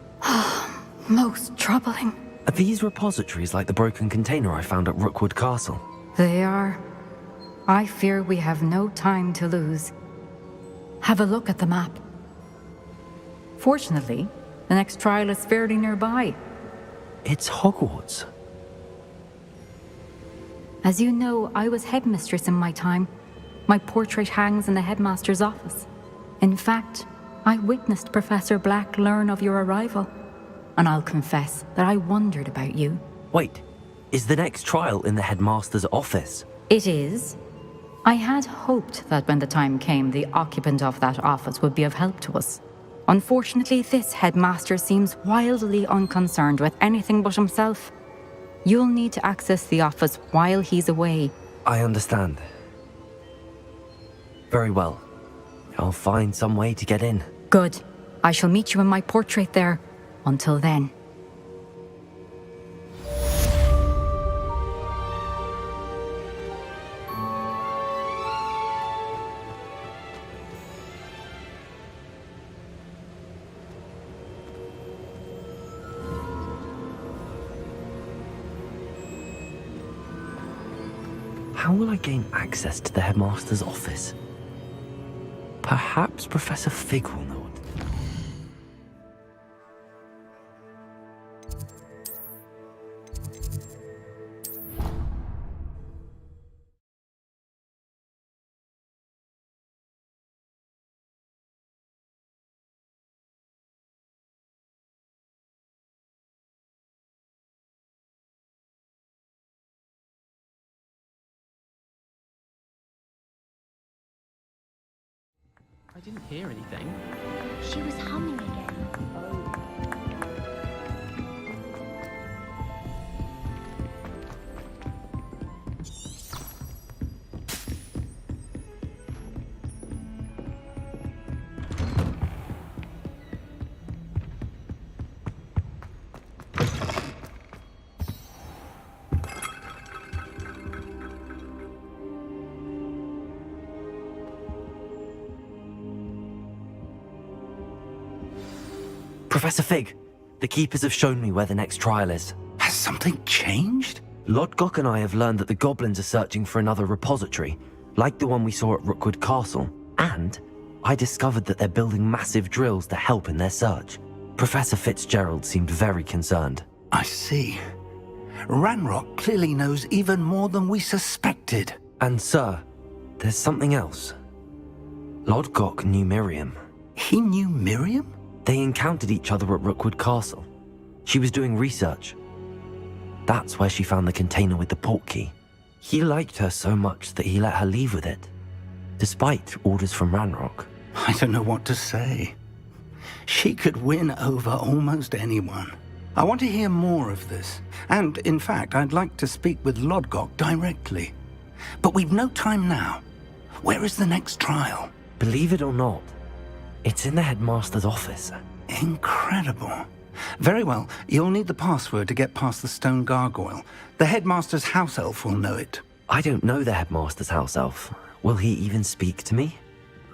[SPEAKER 9] Most troubling.
[SPEAKER 10] Are these repositories like the broken container I found at Rookwood Castle?
[SPEAKER 9] They are. I fear we have no time to lose. Have a look at the map. Fortunately, the next trial is fairly nearby.
[SPEAKER 10] It's Hogwarts.
[SPEAKER 9] As you know, I was headmistress in my time. My portrait hangs in the headmaster's office. In fact, I witnessed Professor Black learn of your arrival. And I'll confess that I wondered about you.
[SPEAKER 10] Wait, is the next trial in the headmaster's office?
[SPEAKER 9] It is. I had hoped that when the time came, the occupant of that office would be of help to us. Unfortunately, this headmaster seems wildly unconcerned with anything but himself. You'll need to access the office while he's away.
[SPEAKER 10] I understand. Very well. I'll find some way to get in.
[SPEAKER 9] Good. I shall meet you in my portrait there. Until then.
[SPEAKER 10] How will I gain access to the headmaster's office? Perhaps Professor Fig will know it.
[SPEAKER 15] I didn't hear anything.
[SPEAKER 14] She was humming again.
[SPEAKER 10] Professor Fig, the Keepers have shown me where the next trial is.
[SPEAKER 5] Has something changed?
[SPEAKER 10] Lodgok and I have learned that the goblins are searching for another repository, like the one we saw at Rookwood Castle. And I discovered that they're building massive drills to help in their search. Professor Fitzgerald seemed very concerned.
[SPEAKER 5] I see. Ranrock clearly knows even more than we suspected.
[SPEAKER 10] And sir, there's something else. Lodgok knew Miriam.
[SPEAKER 5] He knew Miriam?
[SPEAKER 10] They encountered each other at Rookwood Castle. She was doing research. That's where she found the container with the portkey. He liked her so much that he let her leave with it, despite orders from Ranrock.
[SPEAKER 5] I don't know what to say. She could win over almost anyone. I want to hear more of this. And, in fact, I'd like to speak with Lodgok directly. But we've no time now. Where is the next trial?
[SPEAKER 10] Believe it or not, it's in the headmaster's office.
[SPEAKER 5] Incredible. Very well. You'll need the password to get past the stone gargoyle. The headmaster's house elf will know it.
[SPEAKER 10] I don't know the headmaster's house elf. Will he even speak to me?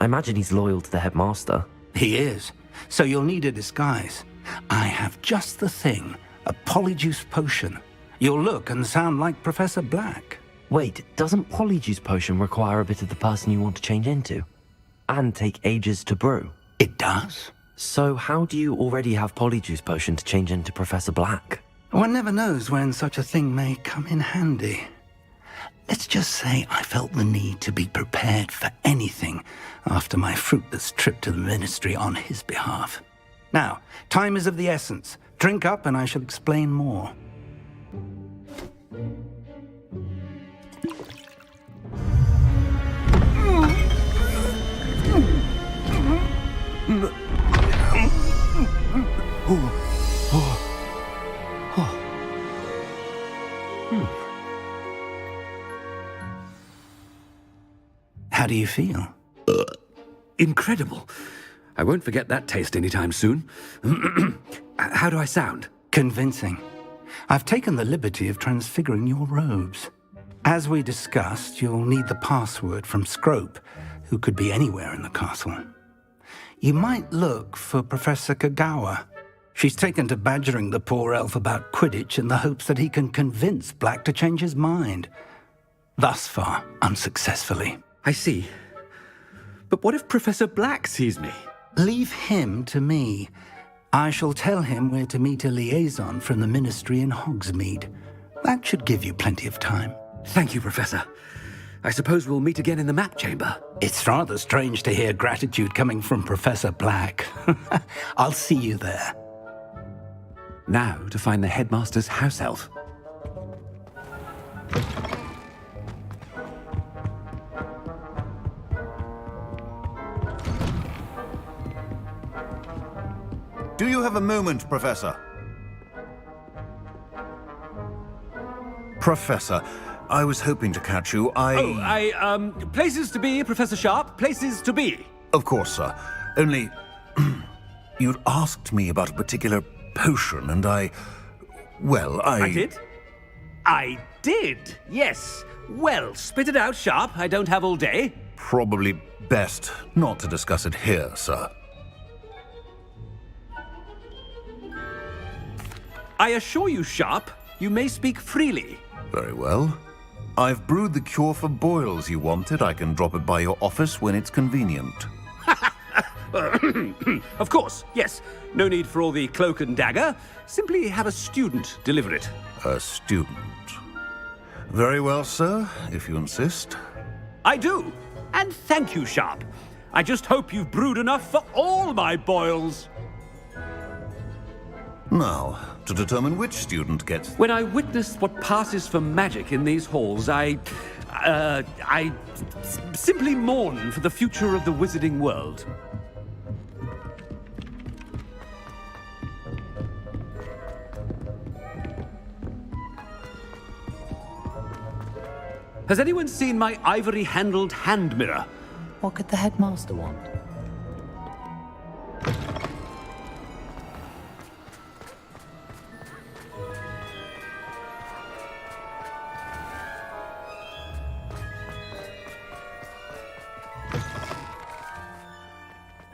[SPEAKER 10] I imagine he's loyal to the headmaster.
[SPEAKER 5] He is. So you'll need a disguise. I have just the thing. A polyjuice potion. You'll look and sound like Professor Black.
[SPEAKER 10] Wait, doesn't polyjuice potion require a bit of the person you want to change into? And take ages to brew?
[SPEAKER 5] It does.
[SPEAKER 10] So how do you already have polyjuice potion to change into Professor Black?
[SPEAKER 5] One never knows when such a thing may come in handy. Let's just say I felt the need to be prepared for anything after my fruitless trip to the ministry on his behalf. Now, time is of the essence. Drink up and I shall explain more. How do you feel?
[SPEAKER 4] Incredible. I won't forget that taste anytime soon. How do I sound?
[SPEAKER 5] Convincing. I've taken the liberty of transfiguring your robes. As we discussed, you'll need the password from Scrope, who could be anywhere in the castle. You might look for Professor Kagawa. She's taken to badgering the poor elf about Quidditch in the hopes that he can convince Black to change his mind. Thus far, unsuccessfully.
[SPEAKER 4] I see. But what if Professor Black sees me?
[SPEAKER 5] Leave him to me. I shall tell him where to meet a liaison from the ministry in Hogsmeade. That should give you plenty of time.
[SPEAKER 4] Thank you, Professor. I suppose we'll meet again in the map chamber.
[SPEAKER 5] It's rather strange to hear gratitude coming from Professor Black. I'll see you there.
[SPEAKER 4] Now to find the headmaster's house elf.
[SPEAKER 15] Do you have a moment, Professor? Professor, I was hoping to catch you.
[SPEAKER 4] Places to be, Professor Sharp. Places to be.
[SPEAKER 15] Of course, sir. Only, you'd asked me about a particular potion, and I
[SPEAKER 4] did? I did, yes. Well, spit it out, Sharp. I don't have all day.
[SPEAKER 15] Probably best not to discuss it here, sir.
[SPEAKER 4] I assure you, Sharp, you may speak freely.
[SPEAKER 15] Very well. I've brewed the cure for boils you wanted. I can drop it by your office when it's convenient.
[SPEAKER 4] Of course, yes. No need for all the cloak and dagger. Simply have a student deliver it.
[SPEAKER 15] A student. Very well, sir, if you insist.
[SPEAKER 4] I do. And thank you, Sharp. I just hope you've brewed enough for all my boils.
[SPEAKER 15] Now, to determine which student gets...
[SPEAKER 4] When I witness what passes for magic in these halls, I simply mourn for the future of the wizarding world. Has anyone seen my ivory-handled hand mirror?
[SPEAKER 11] What could the headmaster want?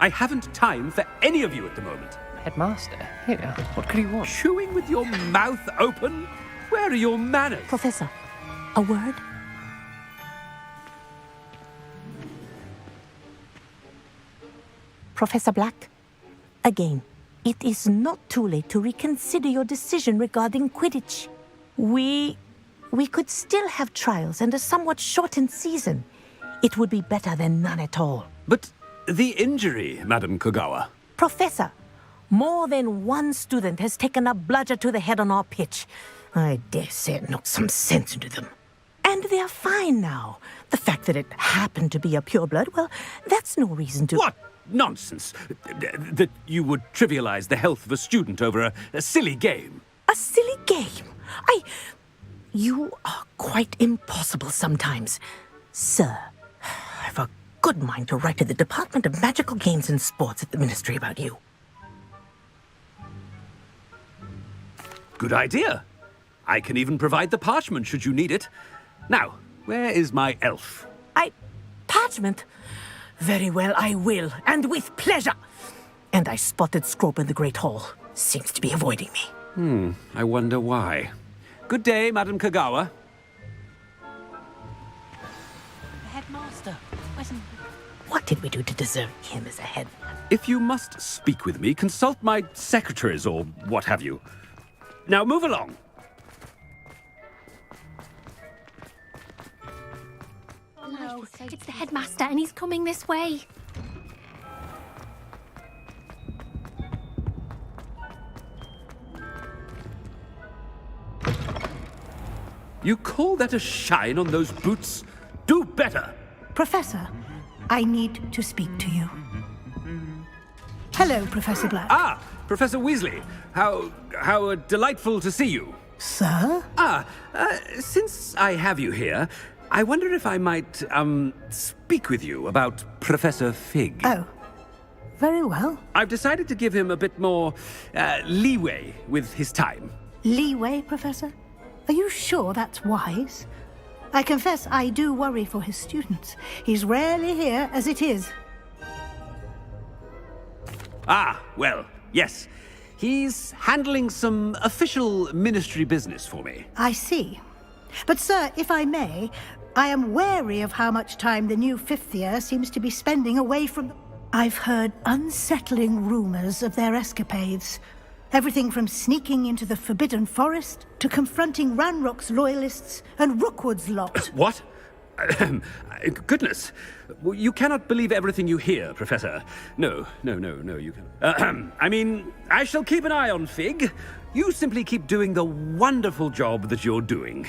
[SPEAKER 4] I haven't time for any of you at the moment.
[SPEAKER 16] Headmaster? Here, what could he want?
[SPEAKER 4] Chewing with your mouth open? Where are your manners?
[SPEAKER 7] Professor, a word?
[SPEAKER 17] Professor Black, again, it is not too late to reconsider your decision regarding Quidditch. We could still have trials and a somewhat shortened season. It would be better than none at all.
[SPEAKER 4] But the injury, Madam Kagawa.
[SPEAKER 17] Professor, more than one student has taken a bludger to the head on our pitch. I dare say it knocked some sense into them. And they're fine now. The fact that it happened to be a pureblood, well, that's no reason to...
[SPEAKER 4] What nonsense! That you would trivialize the health of a student over a silly game.
[SPEAKER 17] A silly game? You are quite impossible sometimes. Sir, I've a good mind to write to the Department of Magical Games and Sports at the Ministry about you.
[SPEAKER 4] Good idea. I can even provide the parchment should you need it. Now, where is my elf?
[SPEAKER 17] Parchment? Very well, I will, and with pleasure. And I spotted Scrope in the Great Hall. Seems to be avoiding me.
[SPEAKER 4] I wonder why. Good day, Madam Kagawa.
[SPEAKER 17] The headmaster. What did we do to deserve him as a head?
[SPEAKER 4] If you must speak with me, consult my secretaries or what have you. Now move along.
[SPEAKER 14] No, it's the headmaster and he's coming this way.
[SPEAKER 4] You call that a shine on those boots? Do better!
[SPEAKER 18] Professor, I need to speak to you. Hello, Professor Black.
[SPEAKER 4] Ah, Professor Weasley. How delightful to see you.
[SPEAKER 18] Sir?
[SPEAKER 4] Since I have you here, I wonder if I might, speak with you about Professor Fig.
[SPEAKER 18] Oh, very well.
[SPEAKER 4] I've decided to give him a bit more, leeway with his time.
[SPEAKER 18] Leeway, Professor? Are you sure that's wise? I confess I do worry for his students. He's rarely here as it is.
[SPEAKER 4] Ah, well, yes. He's handling some official ministry business for me.
[SPEAKER 18] I see. But, sir, if I may, I am wary of how much time the new fifth year seems to be spending away from... I've heard unsettling rumors of their escapades. Everything from sneaking into the Forbidden Forest to confronting Ranrock's loyalists and Rookwood's lot.
[SPEAKER 4] What? Goodness. You cannot believe everything you hear, Professor. No, you can't. I mean, I shall keep an eye on Fig. You simply keep doing the wonderful job that you're doing.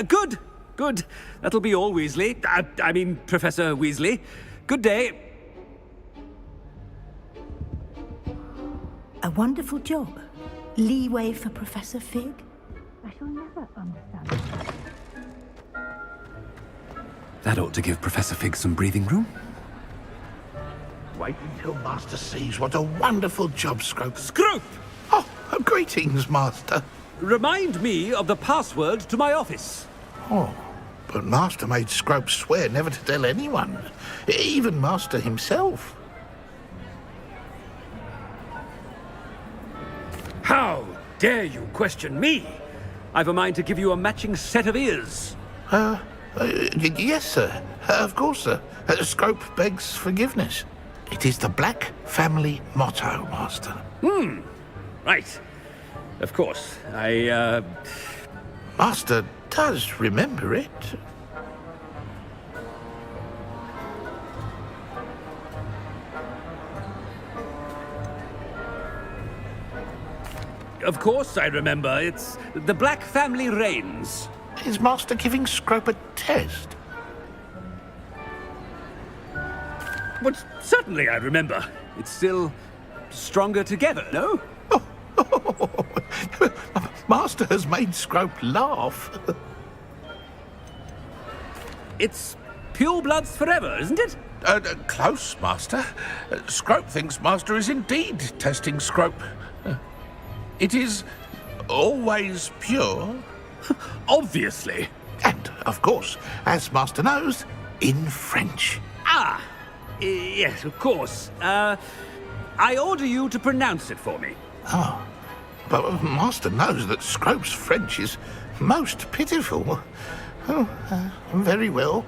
[SPEAKER 4] Good. That'll be all, Weasley. I mean, Professor Weasley. Good day.
[SPEAKER 18] A wonderful job. Leeway for Professor Fig. I shall never understand.
[SPEAKER 4] That ought to give Professor Fig some breathing room.
[SPEAKER 19] Wait until Master sees what a wonderful job Scrope...
[SPEAKER 4] Scrope!
[SPEAKER 19] Oh, greetings, Master.
[SPEAKER 4] Remind me of the password to my office.
[SPEAKER 19] Oh, but Master made Scrope swear never to tell anyone. Even Master himself.
[SPEAKER 4] How dare you question me? I've a mind to give you a matching set of ears.
[SPEAKER 19] Yes, sir. Of course, sir. Scrope begs forgiveness. It is the Black family motto, Master.
[SPEAKER 4] Right. Of course.
[SPEAKER 19] Master does remember it.
[SPEAKER 4] Of course I remember. It's the Black family reigns.
[SPEAKER 19] Is Master giving Scrope a test?
[SPEAKER 4] But certainly I remember. It's still stronger together, no?
[SPEAKER 19] Master has made Scrope laugh.
[SPEAKER 4] It's purebloods forever, isn't it?
[SPEAKER 19] Close, Master. Scrope thinks Master is indeed testing Scrope. It is always pure.
[SPEAKER 4] Obviously.
[SPEAKER 19] And, of course, as Master knows, in French.
[SPEAKER 4] Yes, of course. I order you to pronounce it for me.
[SPEAKER 19] Oh, but Master knows that Scrope's French is most pitiful. Very well.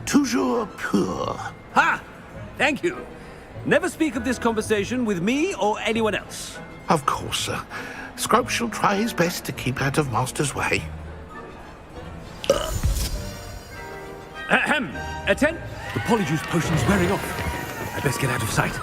[SPEAKER 19] Toujours pur.
[SPEAKER 4] Ha! Thank you. Never speak of this conversation with me or anyone else.
[SPEAKER 19] Of course, sir. Scrope shall try his best to keep out of Master's way.
[SPEAKER 4] Attend. The polyjuice potion's wearing off. I best get out of sight.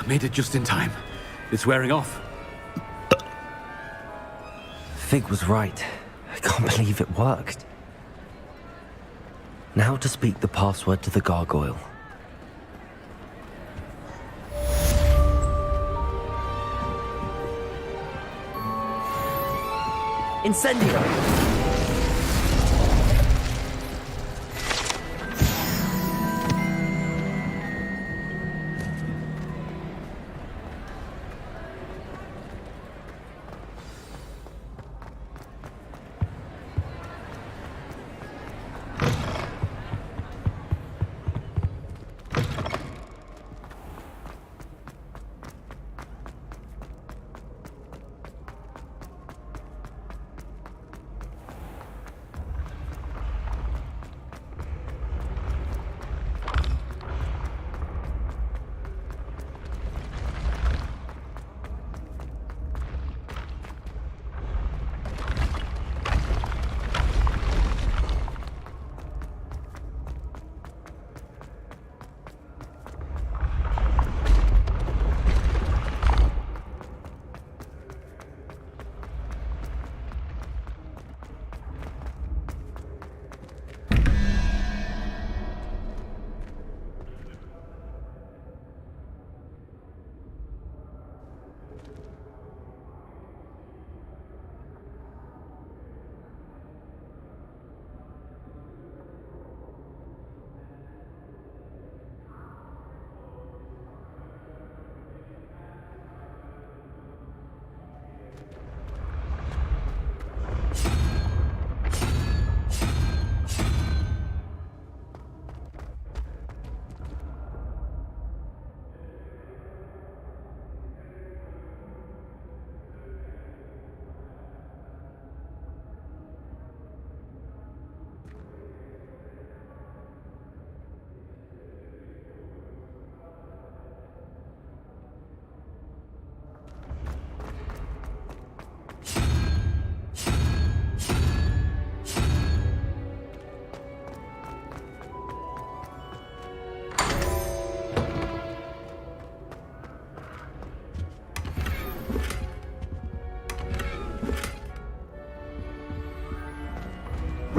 [SPEAKER 4] Made it just in time. It's wearing off.
[SPEAKER 10] Fig was right. I can't believe it worked. Now to speak the password to the gargoyle. Incendio!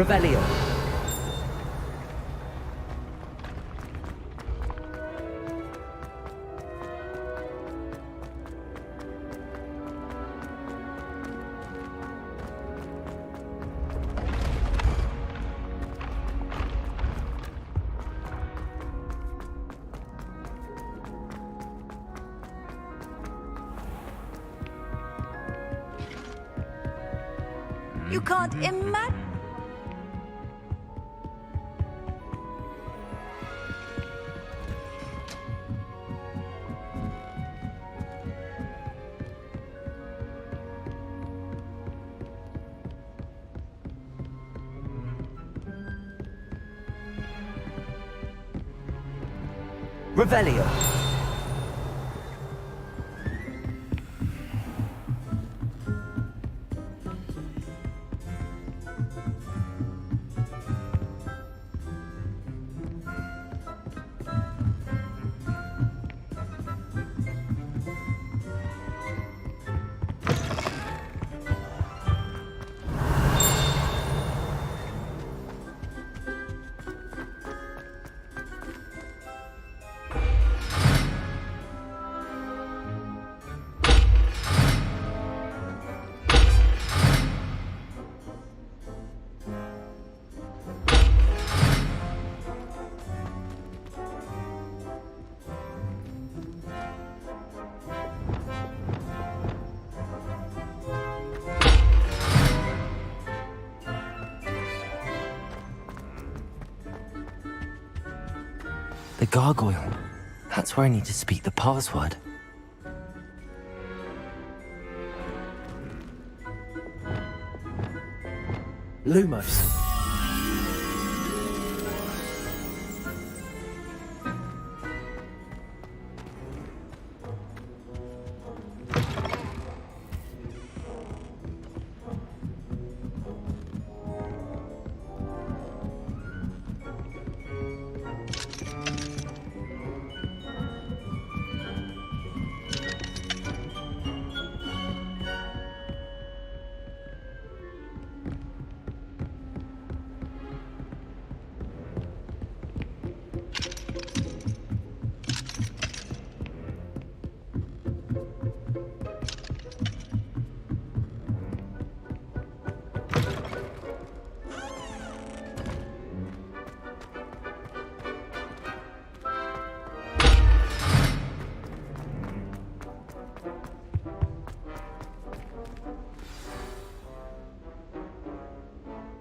[SPEAKER 10] Revelio.
[SPEAKER 13] You can't imagine.
[SPEAKER 10] Revelio. The gargoyle. That's where I need to speak the password. Lumos.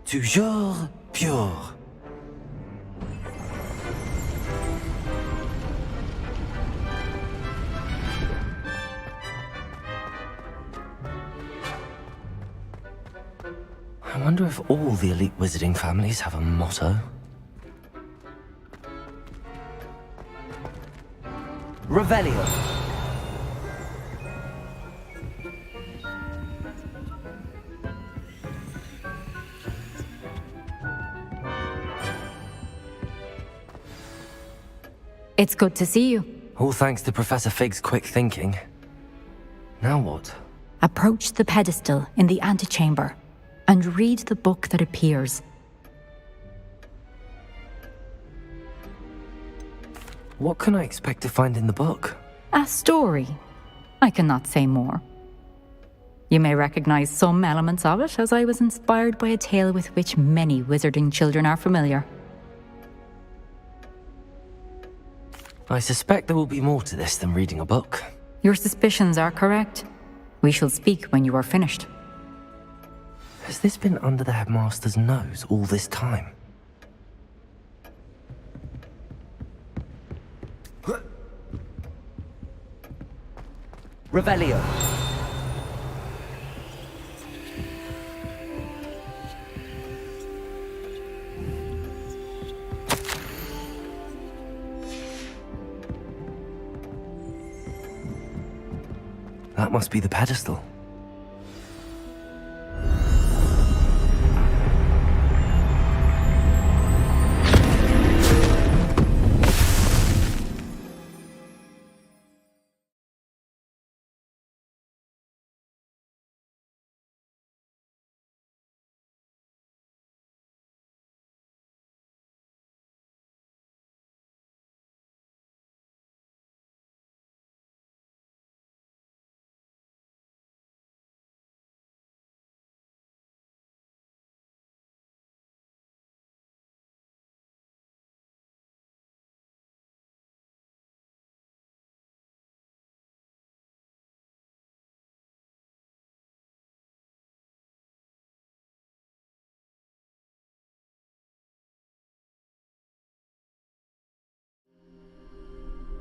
[SPEAKER 10] Toujours pure. I wonder if all the elite wizarding families have a motto. Revelio.
[SPEAKER 9] It's good to see you.
[SPEAKER 10] All thanks to Professor Fig's quick thinking. Now what?
[SPEAKER 9] Approach the pedestal in the antechamber and read the book that appears.
[SPEAKER 10] What can I expect to find in the book?
[SPEAKER 9] A story. I cannot say more. You may recognize some elements of it, as I was inspired by a tale with which many wizarding children are familiar.
[SPEAKER 10] I suspect there will be more to this than reading a book.
[SPEAKER 9] Your suspicions are correct. We shall speak when you are finished.
[SPEAKER 10] Has this been under the headmaster's nose all this time? Revelio. That must be the pedestal.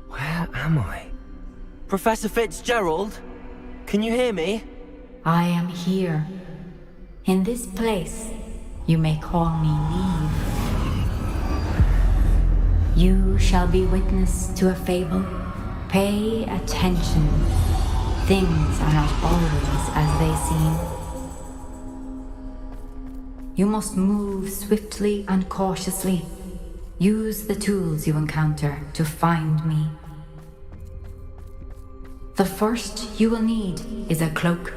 [SPEAKER 10] Where am I? Professor Fitzgerald? Can you hear me?
[SPEAKER 9] I am here. In this place, you may call me Neve. You shall be witness to a fable. Pay attention. Things are not always as they seem. You must move swiftly and cautiously. Use the tools you encounter to find me. The first you will need is a cloak.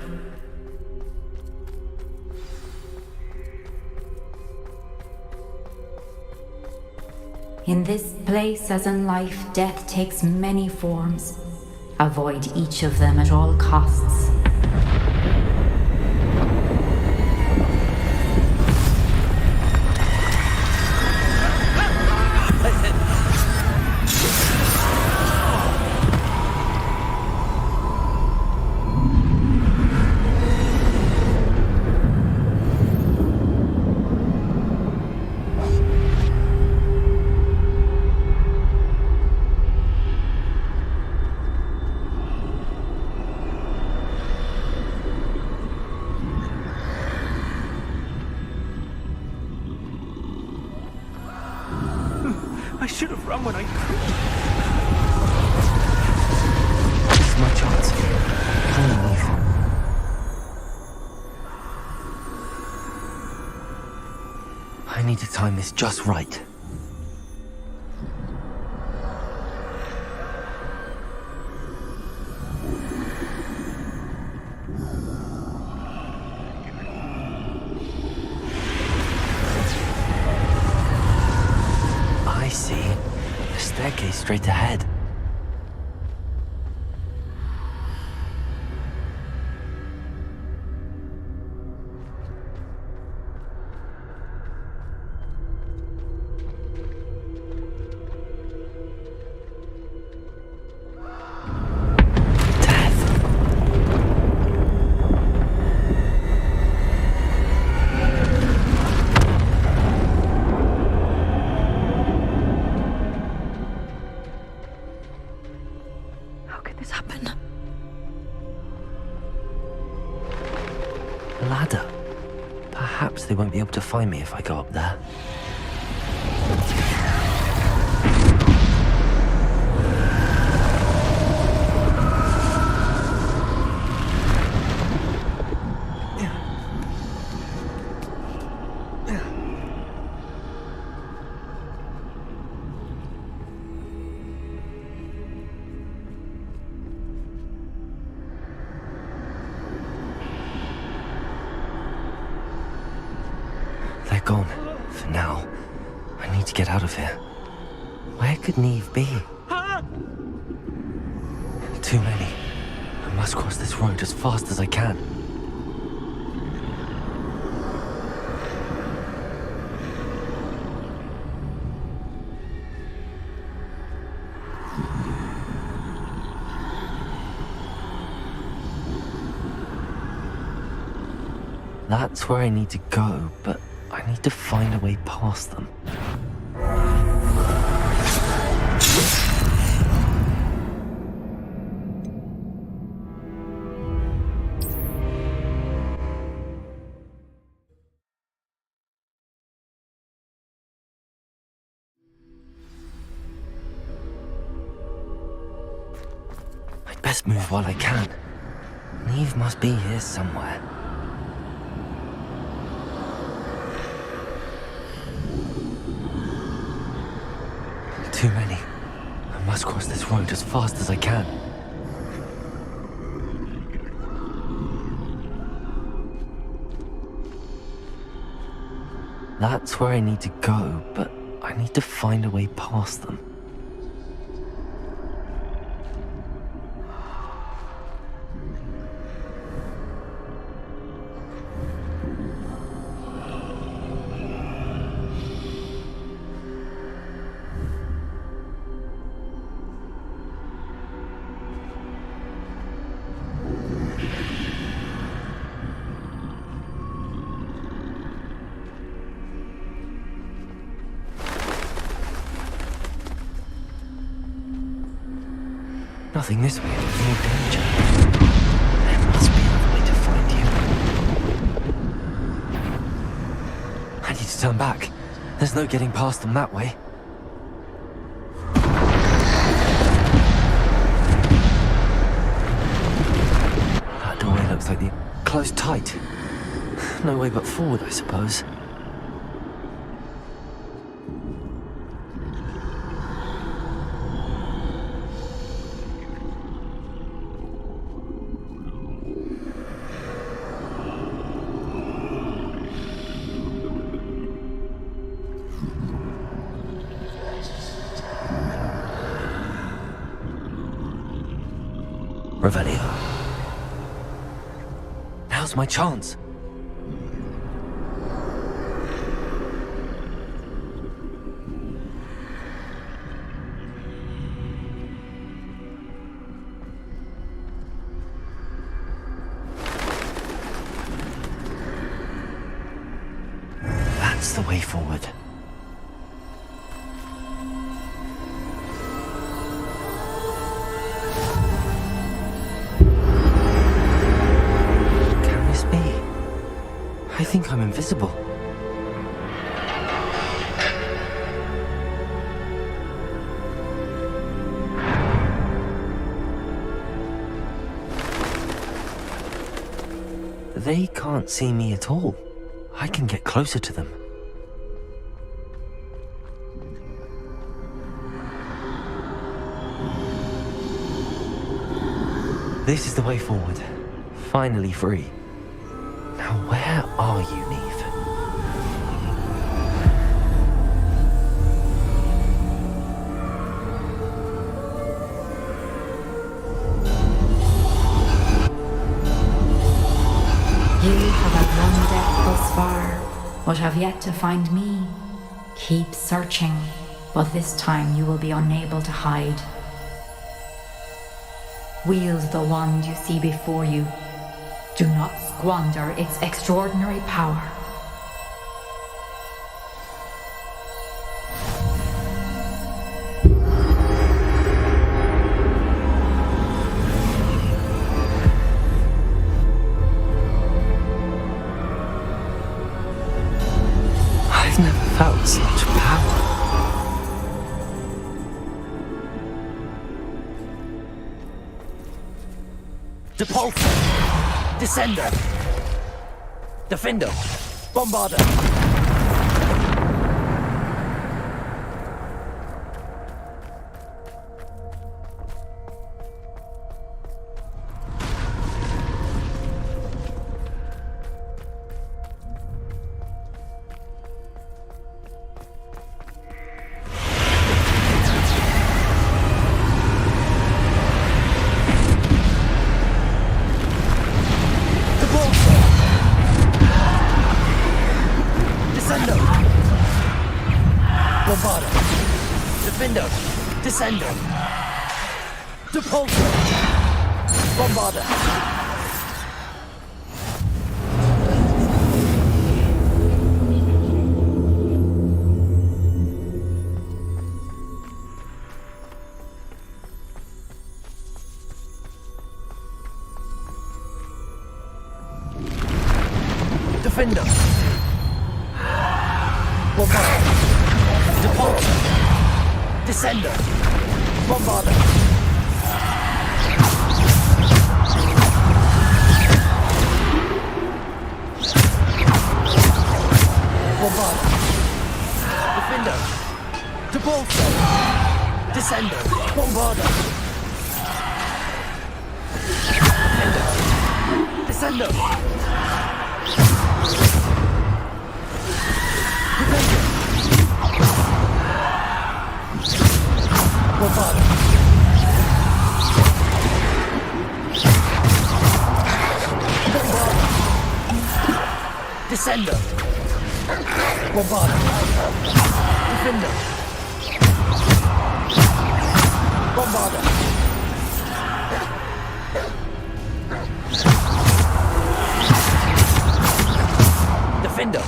[SPEAKER 9] In this place, as in life, death takes many forms. Avoid each of them at all costs.
[SPEAKER 4] I should have run when I could.
[SPEAKER 10] This is my chance. Come on, Ethan. I need to time this just right. Staircase straight ahead. they won't be able to find me if I go up there. They're gone. For now. I need to get out of here. Where could Neve be? Too many. I must cross this road as fast as I can. That's where I need to go, but I need to find a way past them. I'd best move while I can. Neve must be here somewhere. Too many. I must cross this road as fast as I can. That's where I need to go, but I need to find a way past them. Nothing this way, no danger. There must be another way to find you. I need to turn back. There's no getting past them that way. That doorway looks like the closed tight. No way but forward, I suppose. Revelio. Now's my chance. That's the way forward. I think I'm invisible. They can't see me at all. I can get closer to them. This is the way forward. Finally free. Now where are you, Neve?
[SPEAKER 9] You have outrun death thus far, but have yet to find me. Keep searching, but this time you will be unable to hide. Wield the wand you see before you. Do not squander its extraordinary power.
[SPEAKER 10] Depulsor. Descender. Defender. Bombarder. Descender. Depulsor. Bombarder. Defender. Bombarder. Depulsor. Descender. Bombarder. Bombarder. Defender. Depulsor. Descender. Bombarder. Defender. Descender. Bombarder. Descender. Bombarder. Defender. Bombarder. Defender.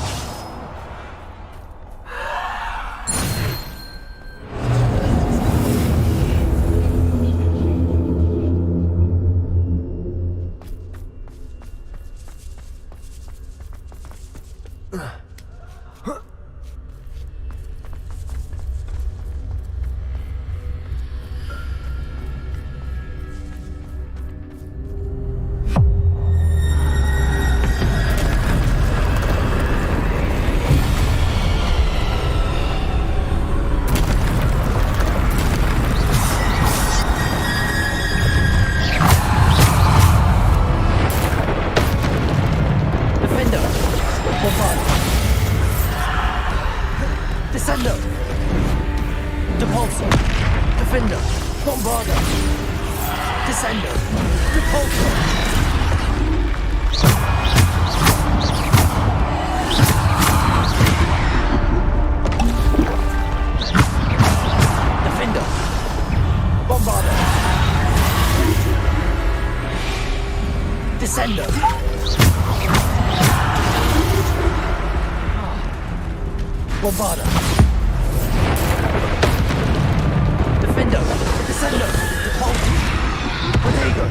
[SPEAKER 10] Descender. Depulsor. Defender. Bombarder. Descender. Depulsor. Defender. Bombarder. Descender. Bombarder. Defender. Descender. Depulsor. Protego.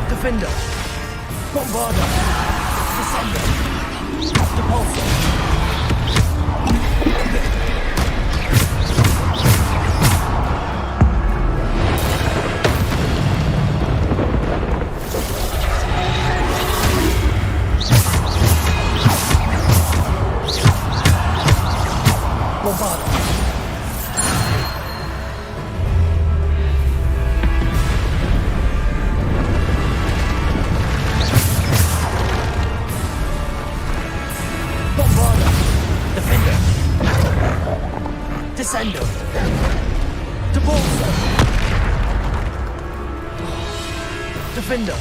[SPEAKER 10] Defender. Bombarder. Descender. Depulsor. Bombarder. Bombarder. Defender. Descender. Depulsor. Defender.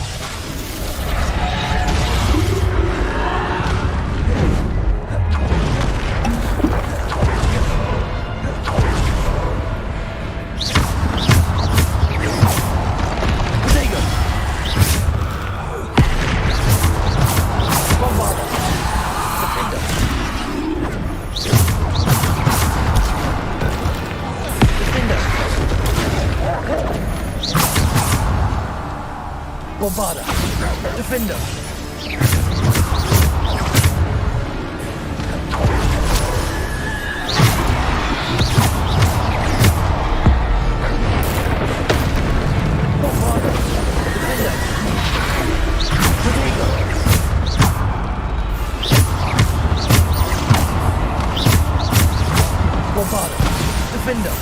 [SPEAKER 10] Protego. Bombarder. Defender.
[SPEAKER 3] Bovada! Defender! Bovada! Defender! Rodrigo! Bovada! Defender!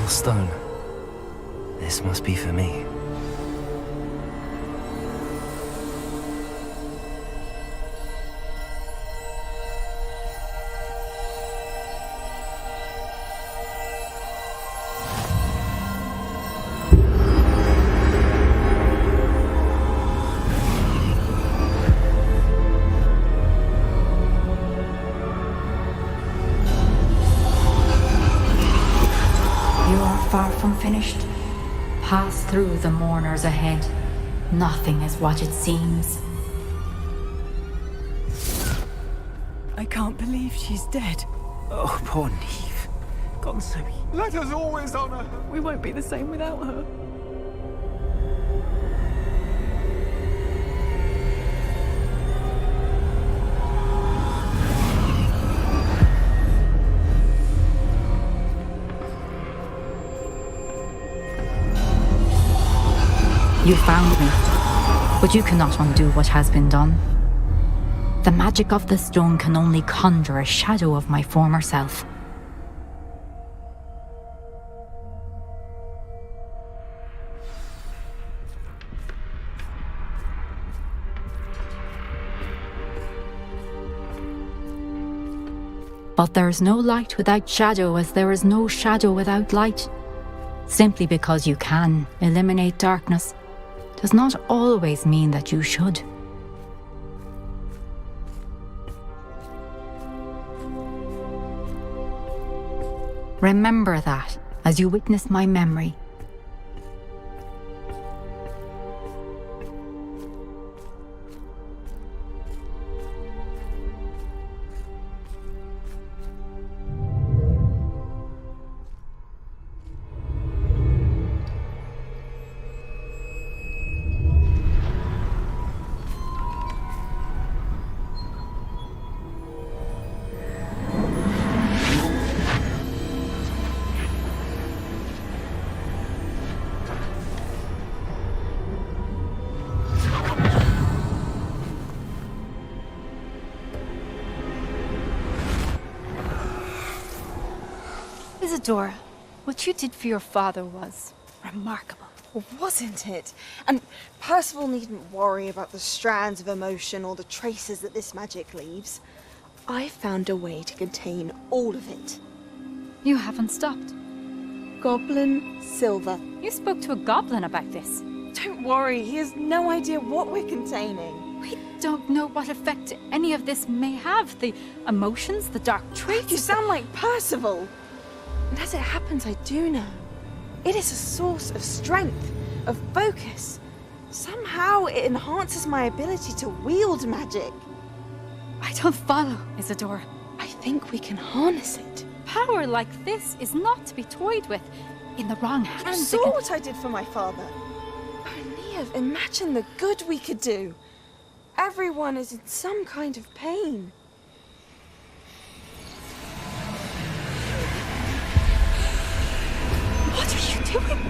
[SPEAKER 10] Stone. This must be for me.
[SPEAKER 9] Far from finished. Pass through the mourners ahead. Nothing is what it seems.
[SPEAKER 13] I can't believe she's dead.
[SPEAKER 3] Oh, poor Neve. Gone so easy.
[SPEAKER 6] Let us always honour her.
[SPEAKER 13] We won't be the same without her.
[SPEAKER 9] You found me, but you cannot undo what has been done. The magic of the stone can only conjure a shadow of my former self. But there is no light without shadow, as there is no shadow without light. Simply because you can eliminate darkness does not always mean that you should. Remember that as you witness my memory.
[SPEAKER 20] Isadora, what you did for your father was remarkable.
[SPEAKER 21] Wasn't it? And Percival needn't worry about the strands of emotion or the traces that this magic leaves. I found a way to contain all of it.
[SPEAKER 20] You haven't stopped.
[SPEAKER 21] Goblin Silver.
[SPEAKER 20] You spoke to a goblin about this.
[SPEAKER 21] Don't worry, he has no idea what we're containing.
[SPEAKER 20] We don't know what effect any of this may have. The emotions, the dark traits.
[SPEAKER 21] You sound like Percival. And as it happens, I do know. It is a source of strength, of focus. Somehow it enhances my ability to wield magic.
[SPEAKER 20] I don't follow, Isadora.
[SPEAKER 21] I think we can harness it.
[SPEAKER 20] Power like this is not to be toyed with. In the wrong hands.
[SPEAKER 21] You saw what I did for my father. Liv, imagine the good we could do. Everyone is in some kind of pain. What are you doing?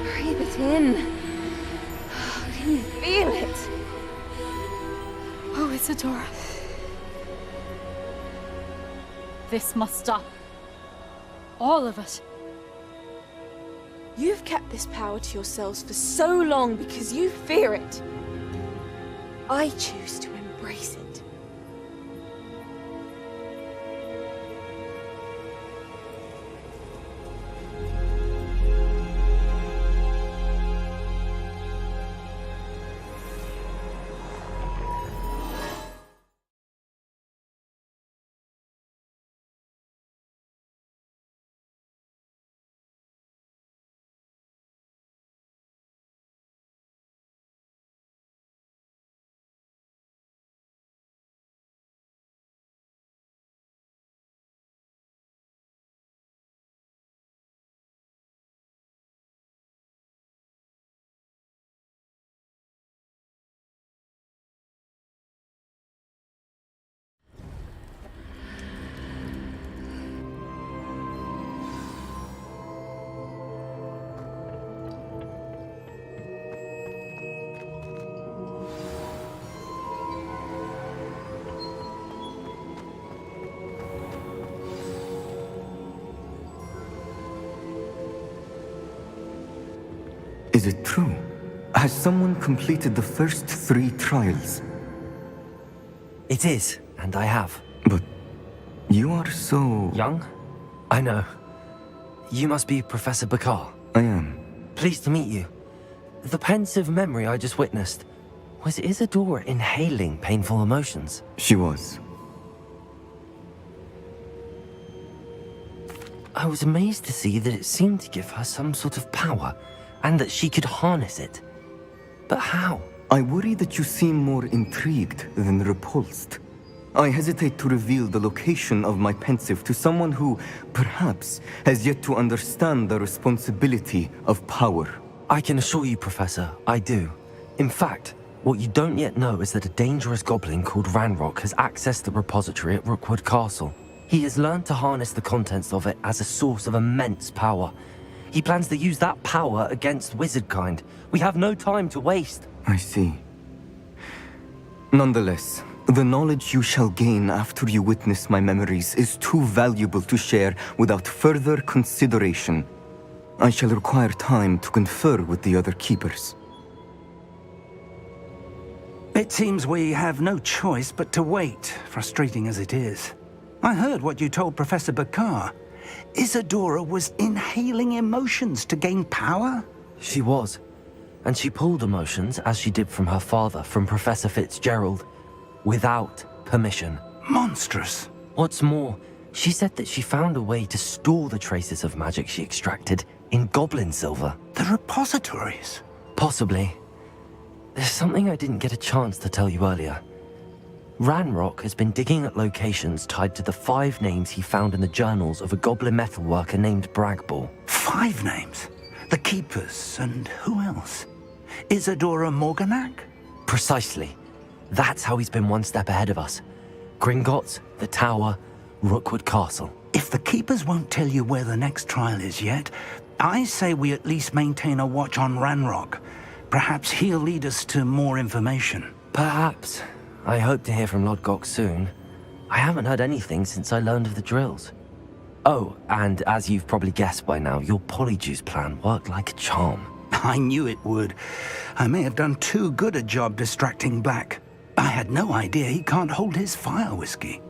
[SPEAKER 21] Breathe it in. Can you feel it?
[SPEAKER 20] Oh, Isadora. This must stop. All of it.
[SPEAKER 21] You've kept this power to yourselves for so long because you fear it. I choose to embrace it.
[SPEAKER 1] Is it true? Has someone completed the first 3 trials?
[SPEAKER 10] It is, and I have.
[SPEAKER 1] But you are so...
[SPEAKER 10] Young? I know. You must be Professor Bakar.
[SPEAKER 1] I am.
[SPEAKER 10] Pleased to meet you. The pensive memory I just witnessed, was Isadora inhaling painful emotions?
[SPEAKER 1] She was.
[SPEAKER 10] I was amazed to see that it seemed to give her some sort of power, and that she could harness it. But how?
[SPEAKER 1] I worry that you seem more intrigued than repulsed. I hesitate to reveal the location of my pensive to someone who, perhaps, has yet to understand the responsibility of power.
[SPEAKER 10] I can assure you, Professor, I do. In fact, what you don't yet know is that a dangerous goblin called Ranrock has accessed the repository at Rookwood Castle. He has learned to harness the contents of it as a source of immense power. He plans to use that power against wizardkind. We have no time to waste.
[SPEAKER 1] I see. Nonetheless, the knowledge you shall gain after you witness my memories is too valuable to share without further consideration. I shall require time to confer with the other keepers.
[SPEAKER 5] It seems we have no choice but to wait, frustrating as it is. I heard what you told Professor Bakar. Isadora was inhaling emotions to gain power?
[SPEAKER 10] She was. And she pulled emotions, as she did from her father, from Professor Fitzgerald, without permission.
[SPEAKER 5] Monstrous.
[SPEAKER 10] What's more, she said that she found a way to store the traces of magic she extracted in goblin silver.
[SPEAKER 5] The repositories?
[SPEAKER 10] Possibly. There's something I didn't get a chance to tell you earlier. Ranrock has been digging at locations tied to the 5 names he found in the journals of a goblin metalworker named Bragball.
[SPEAKER 5] 5 names? The Keepers, and who else? Isadora Morganac?
[SPEAKER 10] Precisely. That's how he's been one step ahead of us. Gringotts, the Tower, Rookwood Castle.
[SPEAKER 5] If the Keepers won't tell you where the next trial is yet, I say we at least maintain a watch on Ranrock. Perhaps he'll lead us to more information.
[SPEAKER 10] Perhaps. I hope to hear from Lodgok soon. I haven't heard anything since I learned of the drills. Oh, and as you've probably guessed by now, your polyjuice plan worked like a charm.
[SPEAKER 5] I knew it would. I may have done too good a job distracting Black. I had no idea he can't hold his fire whiskey.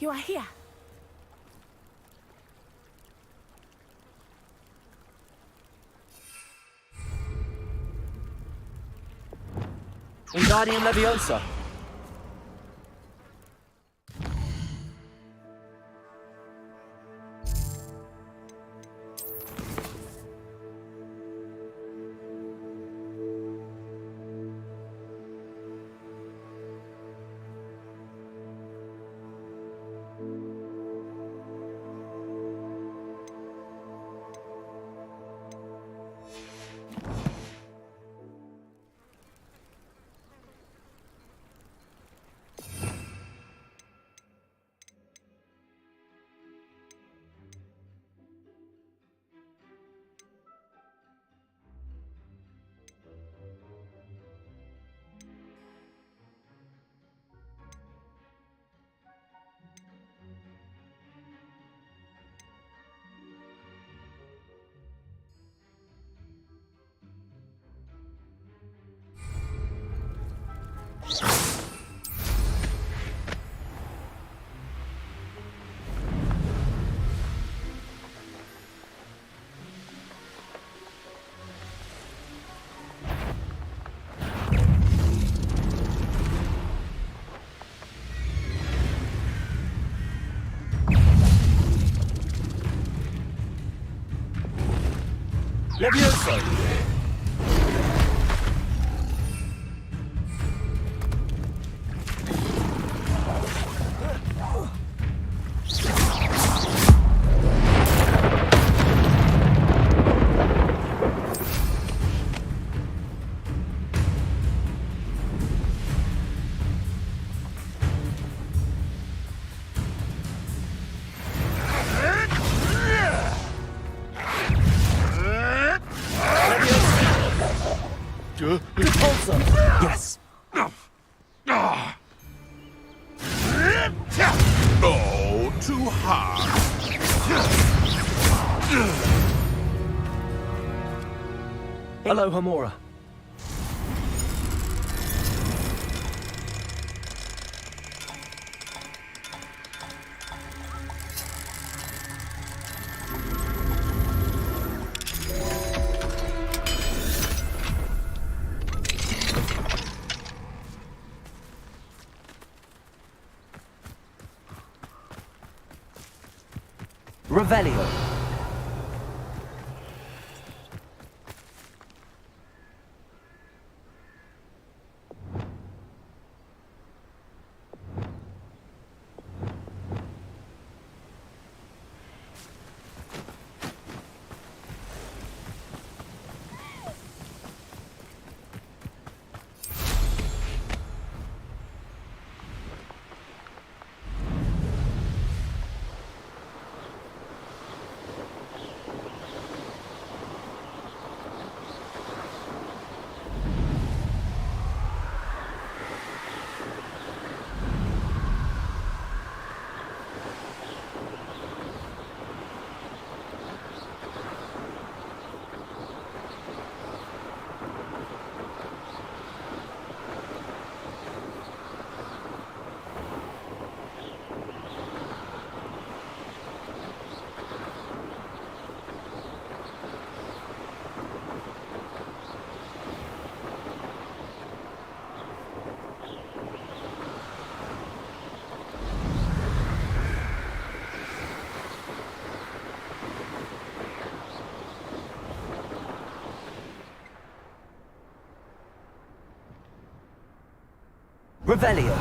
[SPEAKER 17] You are here.
[SPEAKER 10] Wingardium Leviosa.
[SPEAKER 2] Leviosa! Leviosa!
[SPEAKER 19] too hard.
[SPEAKER 10] Hello, Hamora. Revelio. Revelio.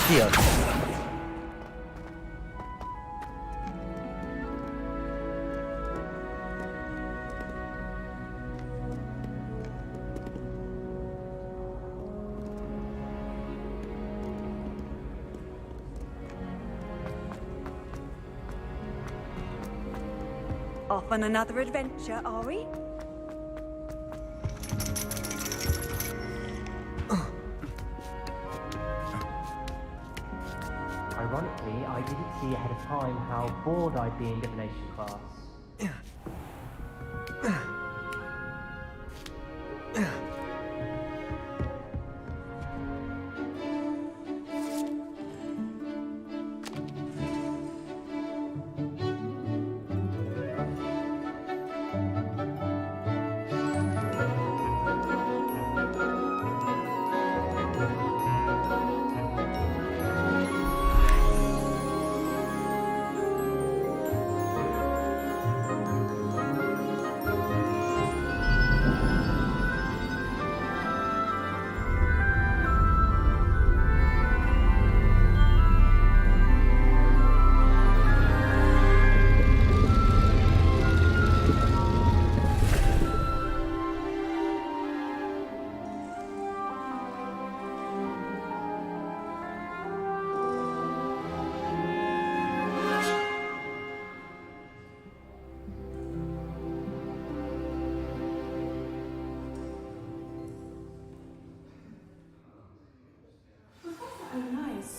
[SPEAKER 10] Accio.
[SPEAKER 13] Off on another adventure, are we?
[SPEAKER 2] Ironically, I didn't see ahead of time how bored I'd be in divination class.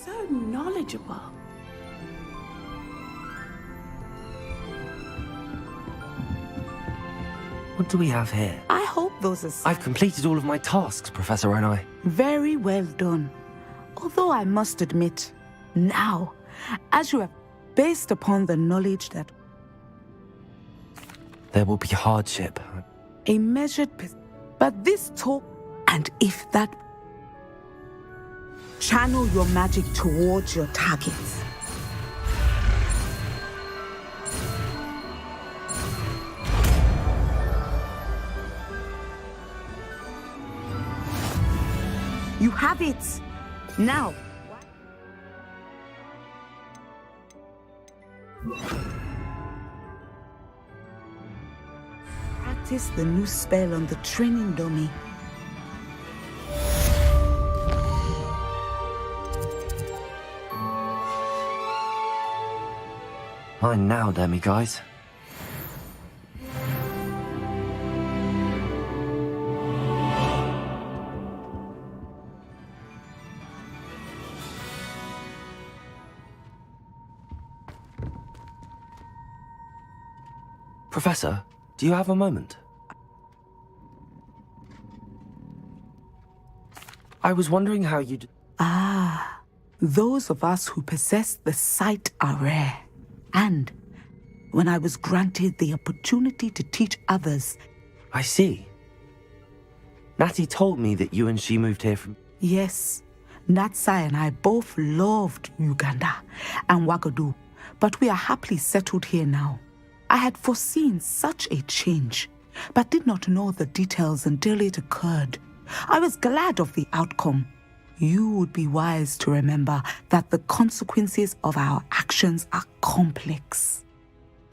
[SPEAKER 18] So knowledgeable.
[SPEAKER 10] What do we have here?
[SPEAKER 22] I hope those are
[SPEAKER 10] I've completed all of my tasks, Professor Onai.
[SPEAKER 22] very well done. Although I must admit, now, as you have, based upon the knowledge that
[SPEAKER 10] There will be hardship.
[SPEAKER 22] a measured but this talk, and if that Channel your magic towards your targets. You have it! Now! Practice the new spell on the training dummy.
[SPEAKER 10] Mine now, demi-guys. Professor, do you have a moment? I was wondering how you'd...
[SPEAKER 22] Ah, those of us who possess the sight are rare. And when I was granted the opportunity to teach others...
[SPEAKER 10] I see. Natty told me that you and she moved here from...
[SPEAKER 22] Yes, Natsai and I both loved Uganda and Wagadu, but we are happily settled here now. I had foreseen such a change, but did not know the details until it occurred. I was glad of the outcome. You would be wise to remember that the consequences of our actions are complex.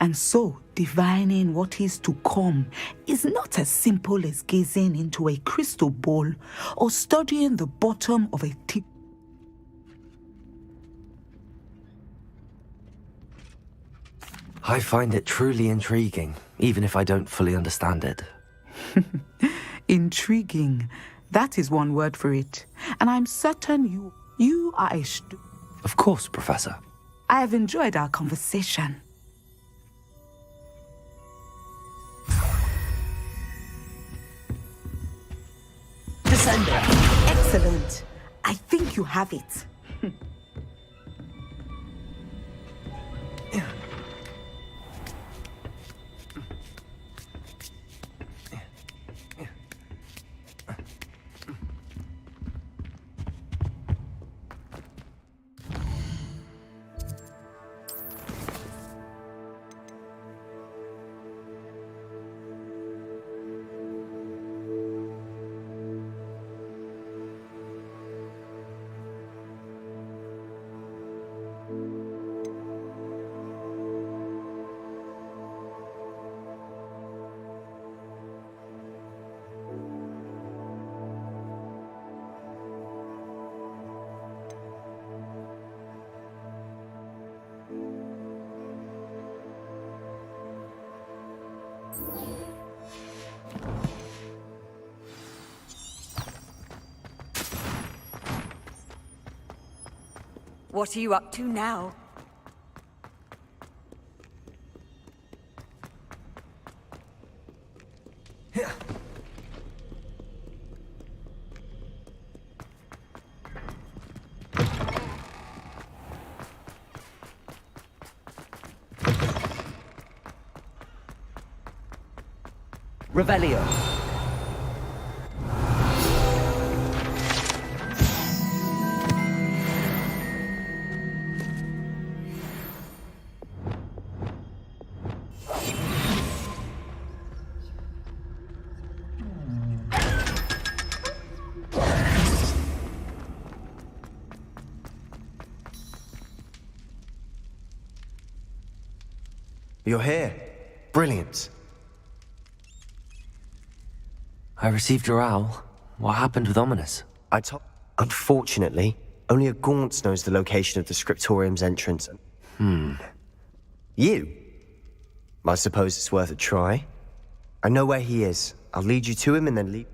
[SPEAKER 22] And so, divining what is to come is not as simple as gazing into a crystal ball or studying the bottom of a tip.
[SPEAKER 10] I find it truly intriguing, even if I don't fully understand it.
[SPEAKER 22] Intriguing. That is one word for it. And I'm certain you are a
[SPEAKER 10] Of course, Professor.
[SPEAKER 22] I have enjoyed our conversation. Descender. Excellent. I think you have it.
[SPEAKER 8] What are you up to now? Revelio.
[SPEAKER 10] You're here. Brilliant. I received your owl. What happened with Ominous?
[SPEAKER 12] Unfortunately, only a Gaunt's knows the location of the Scriptorium's entrance. You? I suppose it's worth a try. I know where he is. I'll lead you to him and then leave.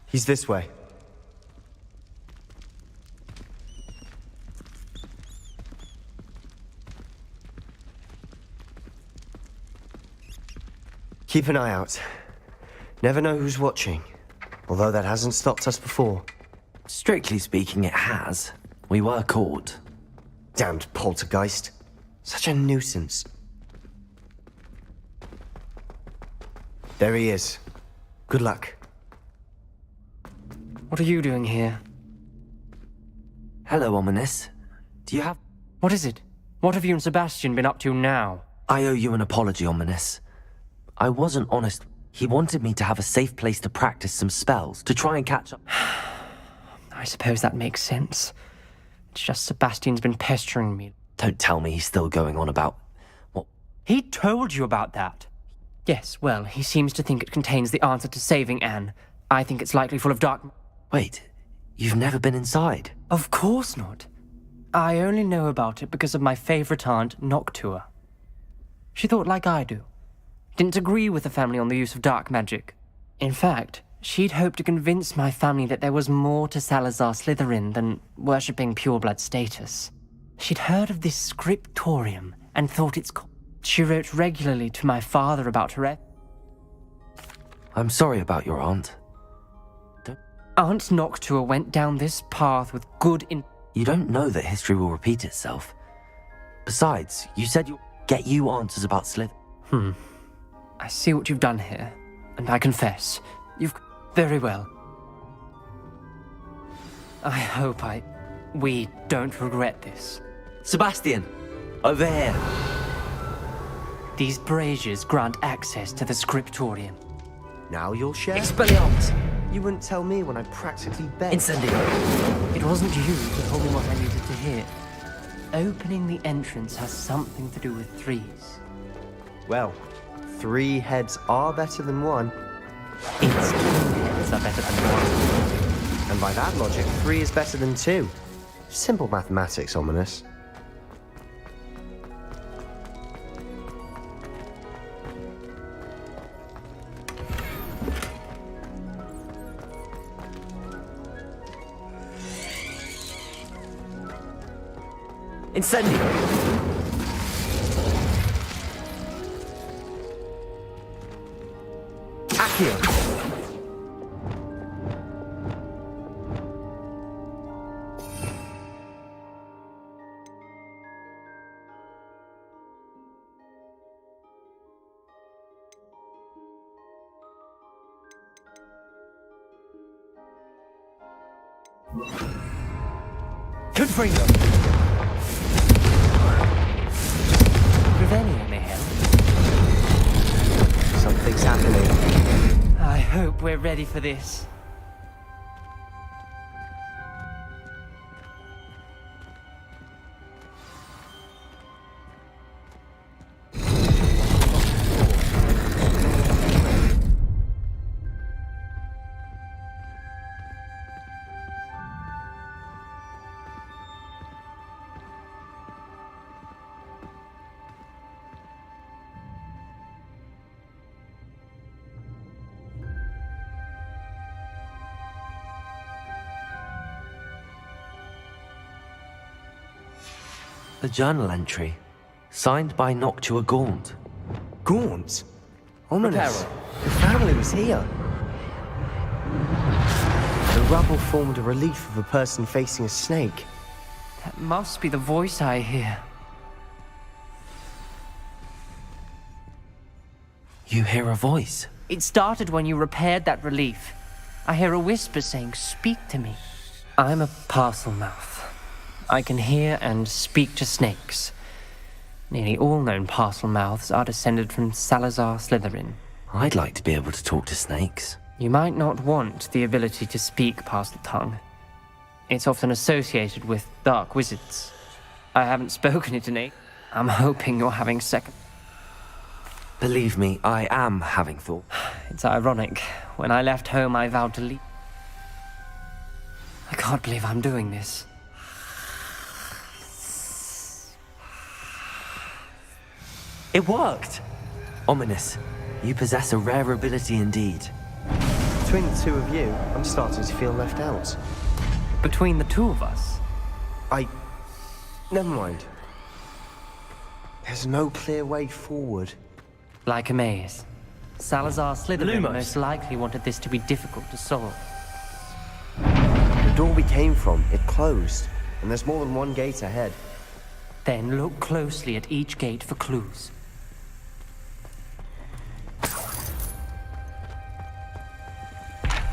[SPEAKER 12] He's this way. Keep an eye out. Never know who's watching. Although that hasn't stopped us before.
[SPEAKER 10] Strictly speaking, it has. We were caught.
[SPEAKER 12] Damned poltergeist. Such a nuisance. There he is. Good luck.
[SPEAKER 16] What are you doing here?
[SPEAKER 10] Hello, Ominous. Do you have...
[SPEAKER 16] What is it? What have you and Sebastian been up to now?
[SPEAKER 10] I owe you an apology, Ominous. I wasn't honest. He wanted me to have a safe place to practice some spells, to try and catch up.
[SPEAKER 16] I suppose that makes sense. It's just Sebastian's been pestering me.
[SPEAKER 10] Don't tell me he's still going on about... what?
[SPEAKER 16] He told you about that? Yes, well, he seems to think it contains the answer to saving Anne. I think it's likely full of dark...
[SPEAKER 10] Wait, you've never been inside?
[SPEAKER 16] Of course not. I only know about it because of my favorite aunt, Noctua. She thought like I do. Didn't agree with the family on the use of dark magic. In fact, she'd hoped to convince my family that there was more to Salazar Slytherin than worshipping pureblood status. She'd heard of this scriptorium and thought it's... She wrote regularly to my father about her...
[SPEAKER 10] I'm sorry about your aunt.
[SPEAKER 16] Aunt Noctua went down this path with good in...
[SPEAKER 10] You don't know that history will repeat itself. Besides, you said you'll get you answers about Slytherin.
[SPEAKER 16] I see what you've done here, and I confess, you've... Very well. I hope we don't regret this.
[SPEAKER 10] Sebastian! Over here!
[SPEAKER 16] These braziers grant access to the scriptorium.
[SPEAKER 12] Now you'll share?
[SPEAKER 16] Expelliarmus!
[SPEAKER 12] You wouldn't tell me when I practically begged.
[SPEAKER 10] Incendio!
[SPEAKER 16] It wasn't you who told me what I needed to hear. Opening the entrance has something to do with threes.
[SPEAKER 12] Well, 3 heads are better than 1.
[SPEAKER 16] Its 2 heads are better than 1.
[SPEAKER 12] And by that logic, 3 is better than 2. Simple mathematics, Ominous.
[SPEAKER 10] Incendio! Accio!
[SPEAKER 16] Confringo! Prevenia may help.
[SPEAKER 12] Something's happening.
[SPEAKER 16] I hope we're ready for this.
[SPEAKER 10] A journal entry, signed by Noctua Gaunt.
[SPEAKER 12] Gaunt? Ominous. Your family was here. The rubble formed a relief of a person facing a snake.
[SPEAKER 16] That must be the voice I hear.
[SPEAKER 10] You hear a voice?
[SPEAKER 16] It started when you repaired that relief. I hear a whisper saying, "Speak to me." I'm a parcel mouth. I can hear and speak to snakes. Nearly all known parcel mouths are descended from Salazar Slytherin.
[SPEAKER 10] I'd like to be able to talk to snakes.
[SPEAKER 16] You might not want the ability to speak parcel tongue. It's often associated with dark wizards. I haven't spoken it in 8. I'm hoping you're having second.
[SPEAKER 10] Believe me, I am having thought.
[SPEAKER 16] It's ironic. When I left home, I vowed to leave. I can't believe I'm doing this.
[SPEAKER 10] It worked! Ominous, you possess a rare ability indeed.
[SPEAKER 12] Between the 2 of you, I'm starting to feel left out.
[SPEAKER 16] Between the 2 of us?
[SPEAKER 12] Never mind. There's no clear way forward.
[SPEAKER 16] Like a maze. Salazar Slytherin
[SPEAKER 12] Lumos.
[SPEAKER 16] most likely wanted this to be difficult to solve.
[SPEAKER 12] The door we came from, it closed. And there's more than one gate ahead.
[SPEAKER 16] Then look closely at each gate for clues.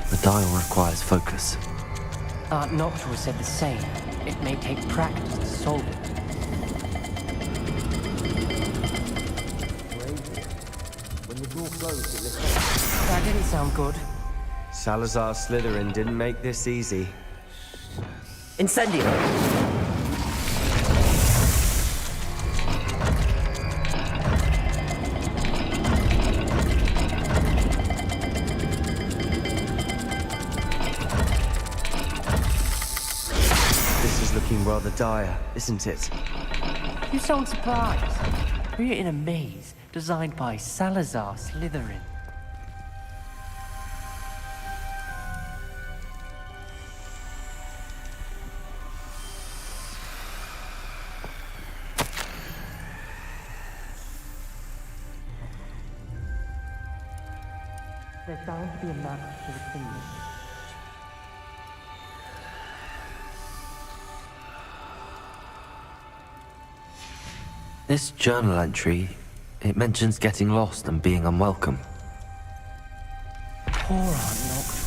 [SPEAKER 10] The dial requires focus.
[SPEAKER 16] Noctua said the same. It may take practice to solve it.
[SPEAKER 3] When the door closed, it lit up.
[SPEAKER 16] That didn't sound good.
[SPEAKER 12] Salazar Slytherin didn't make this easy.
[SPEAKER 10] Incendio!
[SPEAKER 12] This is looking rather dire, isn't it?
[SPEAKER 16] You sound surprised. We're in a maze designed by Salazar Slytherin. There's bound to be a map to the kingdom.
[SPEAKER 10] This journal entry, it mentions getting lost and being unwelcome.
[SPEAKER 16] Poor Aunt Noctua.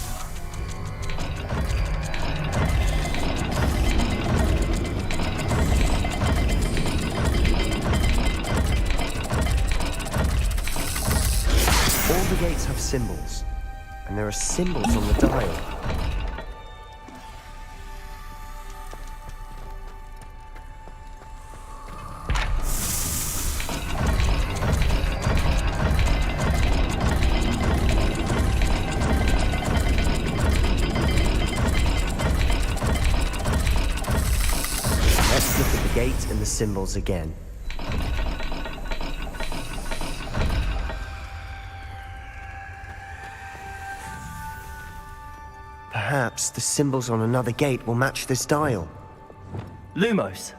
[SPEAKER 12] All the gates have symbols, and there are symbols on the dial. Let's look at the gate and the symbols again. Perhaps the symbols on another gate will match this dial.
[SPEAKER 10] Lumos!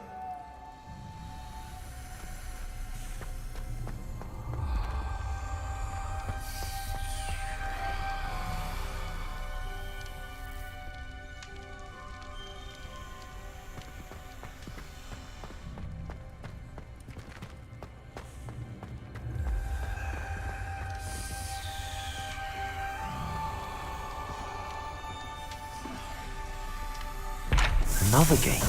[SPEAKER 10] Another gate.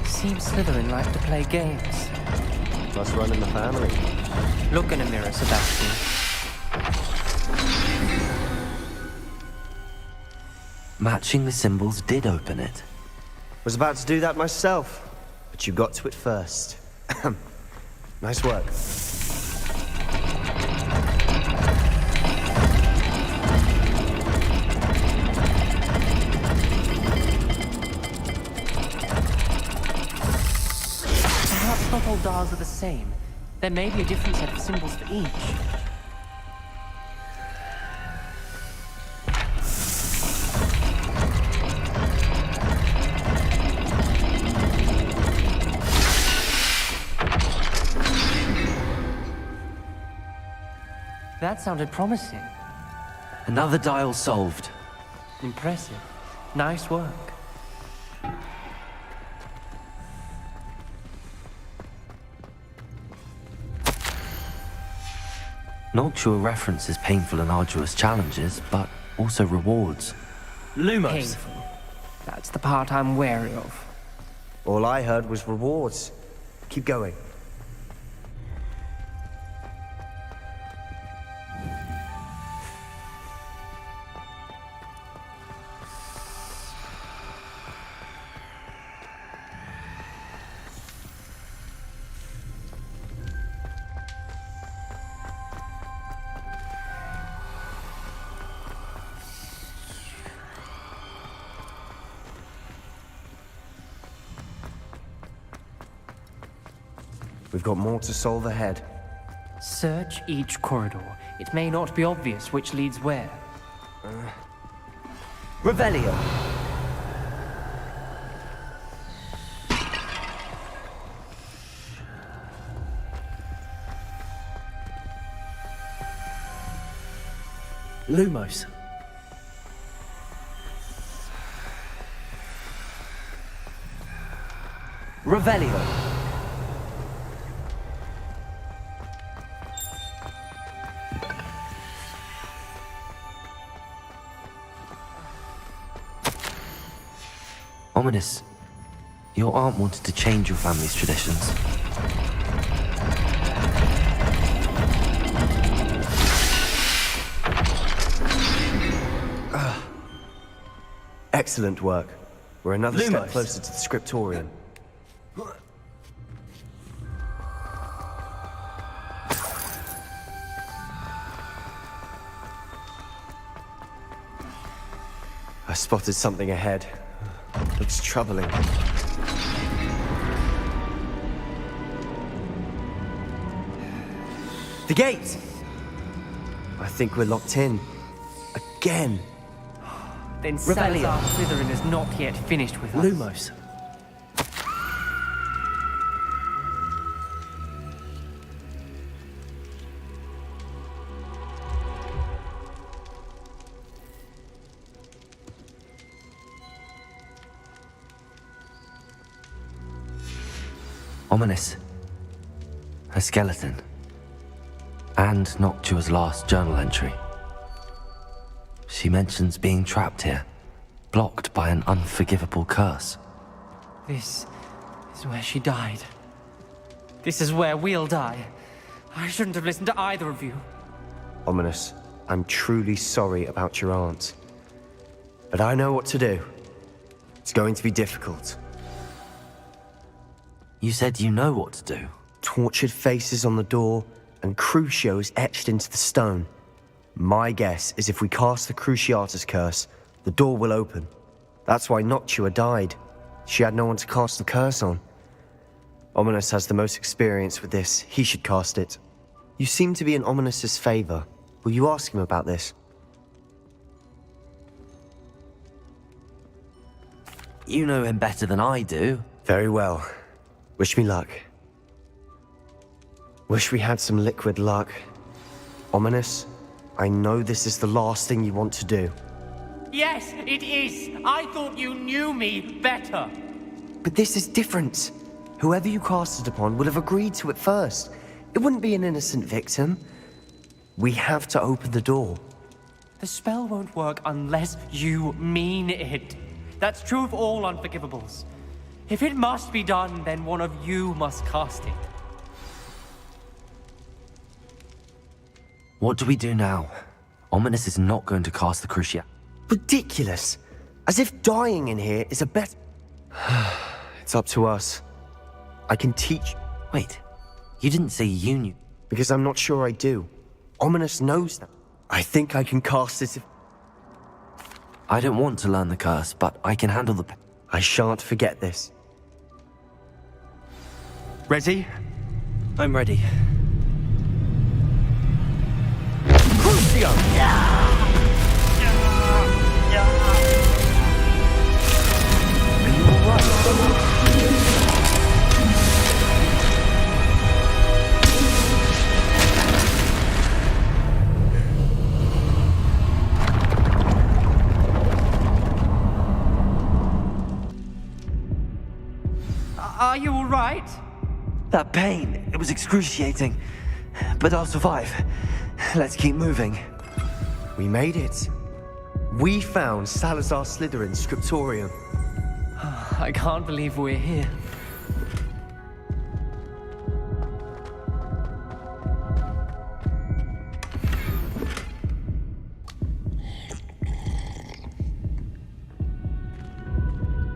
[SPEAKER 16] Seems Slytherin like to play games.
[SPEAKER 12] Must run in the family.
[SPEAKER 16] Look in a mirror, Sebastian.
[SPEAKER 10] Matching the symbols did open it.
[SPEAKER 12] Was about to do that myself, but you got to it first. Nice work.
[SPEAKER 16] Not all dials are the same. There may be a different set of symbols for each. That sounded promising.
[SPEAKER 10] Another dial solved.
[SPEAKER 16] Impressive. Nice work.
[SPEAKER 10] Noctua references painful and arduous challenges, but also rewards. Lumos!
[SPEAKER 16] Painful. That's the part I'm wary of.
[SPEAKER 12] All I heard was rewards. Keep going. We've got more to solve ahead.
[SPEAKER 16] Search each corridor. It may not be obvious which leads where.
[SPEAKER 10] Revelio! Lumos. Revelio. Ominous, your aunt wanted to change your family's traditions.
[SPEAKER 12] Excellent work. We're another step closer to the scriptorium. I spotted something ahead. Looks troubling. The gate! I think we're locked in. Again.
[SPEAKER 16] Then
[SPEAKER 12] Revelio.
[SPEAKER 16] Salazar Slytherin is not yet finished with us.
[SPEAKER 12] Lumos.
[SPEAKER 10] Ominous. A skeleton. And Noctua's last journal entry. She mentions being trapped here, blocked by an unforgivable curse.
[SPEAKER 16] This is where she died. This is where we'll die. I shouldn't have listened to either of you.
[SPEAKER 12] Ominous, I'm truly sorry about your aunt. But I know what to do. It's going to be difficult.
[SPEAKER 10] You said you know what to do.
[SPEAKER 12] Tortured faces on the door and Crucios etched into the stone. My guess is if we cast the Cruciatus curse, the door will open. That's why Noctua died. She had no one to cast the curse on. Ominous has the most experience with this. He should cast it. You seem to be in Ominous's favor. Will you ask him about this?
[SPEAKER 10] You know him better than I do.
[SPEAKER 12] Very well. Wish me luck. Wish we had some liquid luck. Ominous, I know this is the last thing you want to do.
[SPEAKER 16] Yes, it is. I thought you knew me better.
[SPEAKER 12] But this is different. Whoever you cast it upon would have agreed to it first. It wouldn't be an innocent victim. We have to open the door.
[SPEAKER 16] The spell won't work unless you mean it. That's true of all unforgivables. If it must be done, then one of you must cast it.
[SPEAKER 10] What do we do now? Ominous is not going to cast the Crucia.
[SPEAKER 12] Ridiculous. As if dying in here is a bet. It's up to us. I can teach.
[SPEAKER 10] Wait, you didn't say you knew.
[SPEAKER 12] Because I'm not sure I do. Ominous knows that. I think I can cast it if...
[SPEAKER 10] I don't want to learn the curse, but I can handle the...
[SPEAKER 12] I shan't forget this.
[SPEAKER 6] Ready?
[SPEAKER 10] I'm ready.
[SPEAKER 12] Crucio! Are you alright?
[SPEAKER 16] Are you all right?
[SPEAKER 10] That pain, it was excruciating. But I'll survive. Let's keep moving.
[SPEAKER 12] We made it. We found Salazar Slytherin's scriptorium.
[SPEAKER 16] I can't believe we're here.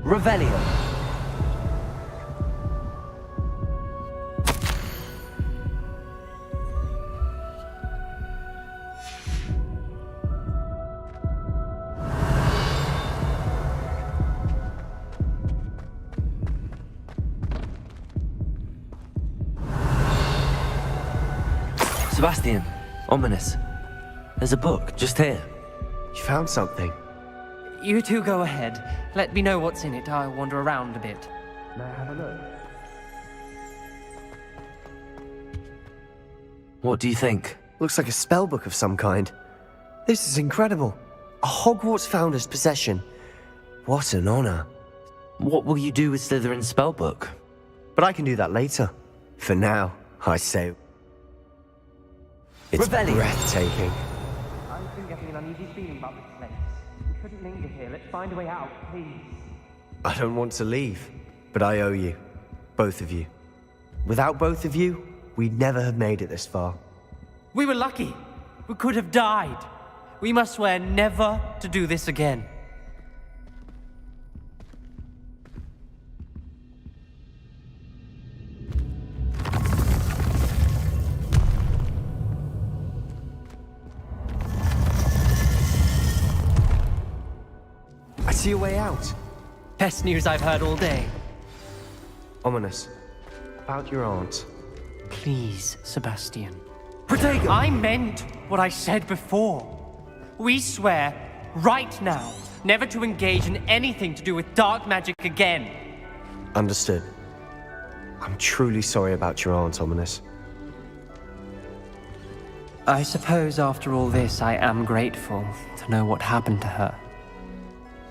[SPEAKER 10] Revelio. Sebastian, Ominous. There's a book just here.
[SPEAKER 12] You found something?
[SPEAKER 16] You two go ahead. Let me know what's in it. I'll wander around a bit.
[SPEAKER 12] May I have a look?
[SPEAKER 10] What do you think?
[SPEAKER 12] Looks like a spell book of some kind. This is incredible. A Hogwarts founder's possession. What an honor.
[SPEAKER 10] What will you do with Slytherin's spellbook?
[SPEAKER 12] But I can do that later. For now, I say... It's
[SPEAKER 10] Revelio.
[SPEAKER 12] breathtaking.
[SPEAKER 16] I've been getting an uneasy feeling about this place. We shouldn't linger here. Let's find a way out, please.
[SPEAKER 12] I don't want to leave, but I owe you. Both of you. Without both of you, we'd never have made it this far.
[SPEAKER 16] We were lucky. We could have died. We must swear never to do this again.
[SPEAKER 12] I see a way out.
[SPEAKER 16] Best news I've heard all day.
[SPEAKER 12] Ominous. About your aunt.
[SPEAKER 16] Please, Sebastian. Protego! I meant what I said before. We swear, right now, never to engage in anything to do with dark magic again.
[SPEAKER 12] Understood. I'm truly sorry about your aunt, Ominous.
[SPEAKER 16] I suppose after all this, I am grateful to know what happened to her.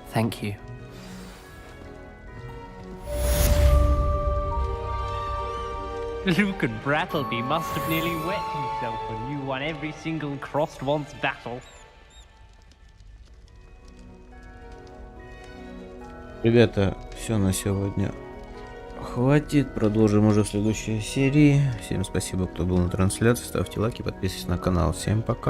[SPEAKER 16] Thank you. Luke and Brattleby must have nearly wet himself when you won every single crossed once battle.
[SPEAKER 11] Ребята, все на сегодня. Хватит, продолжим уже в следующей серии. Всем спасибо, кто был на трансляции. Ставьте лайки, подписывайтесь на канал. Всем пока.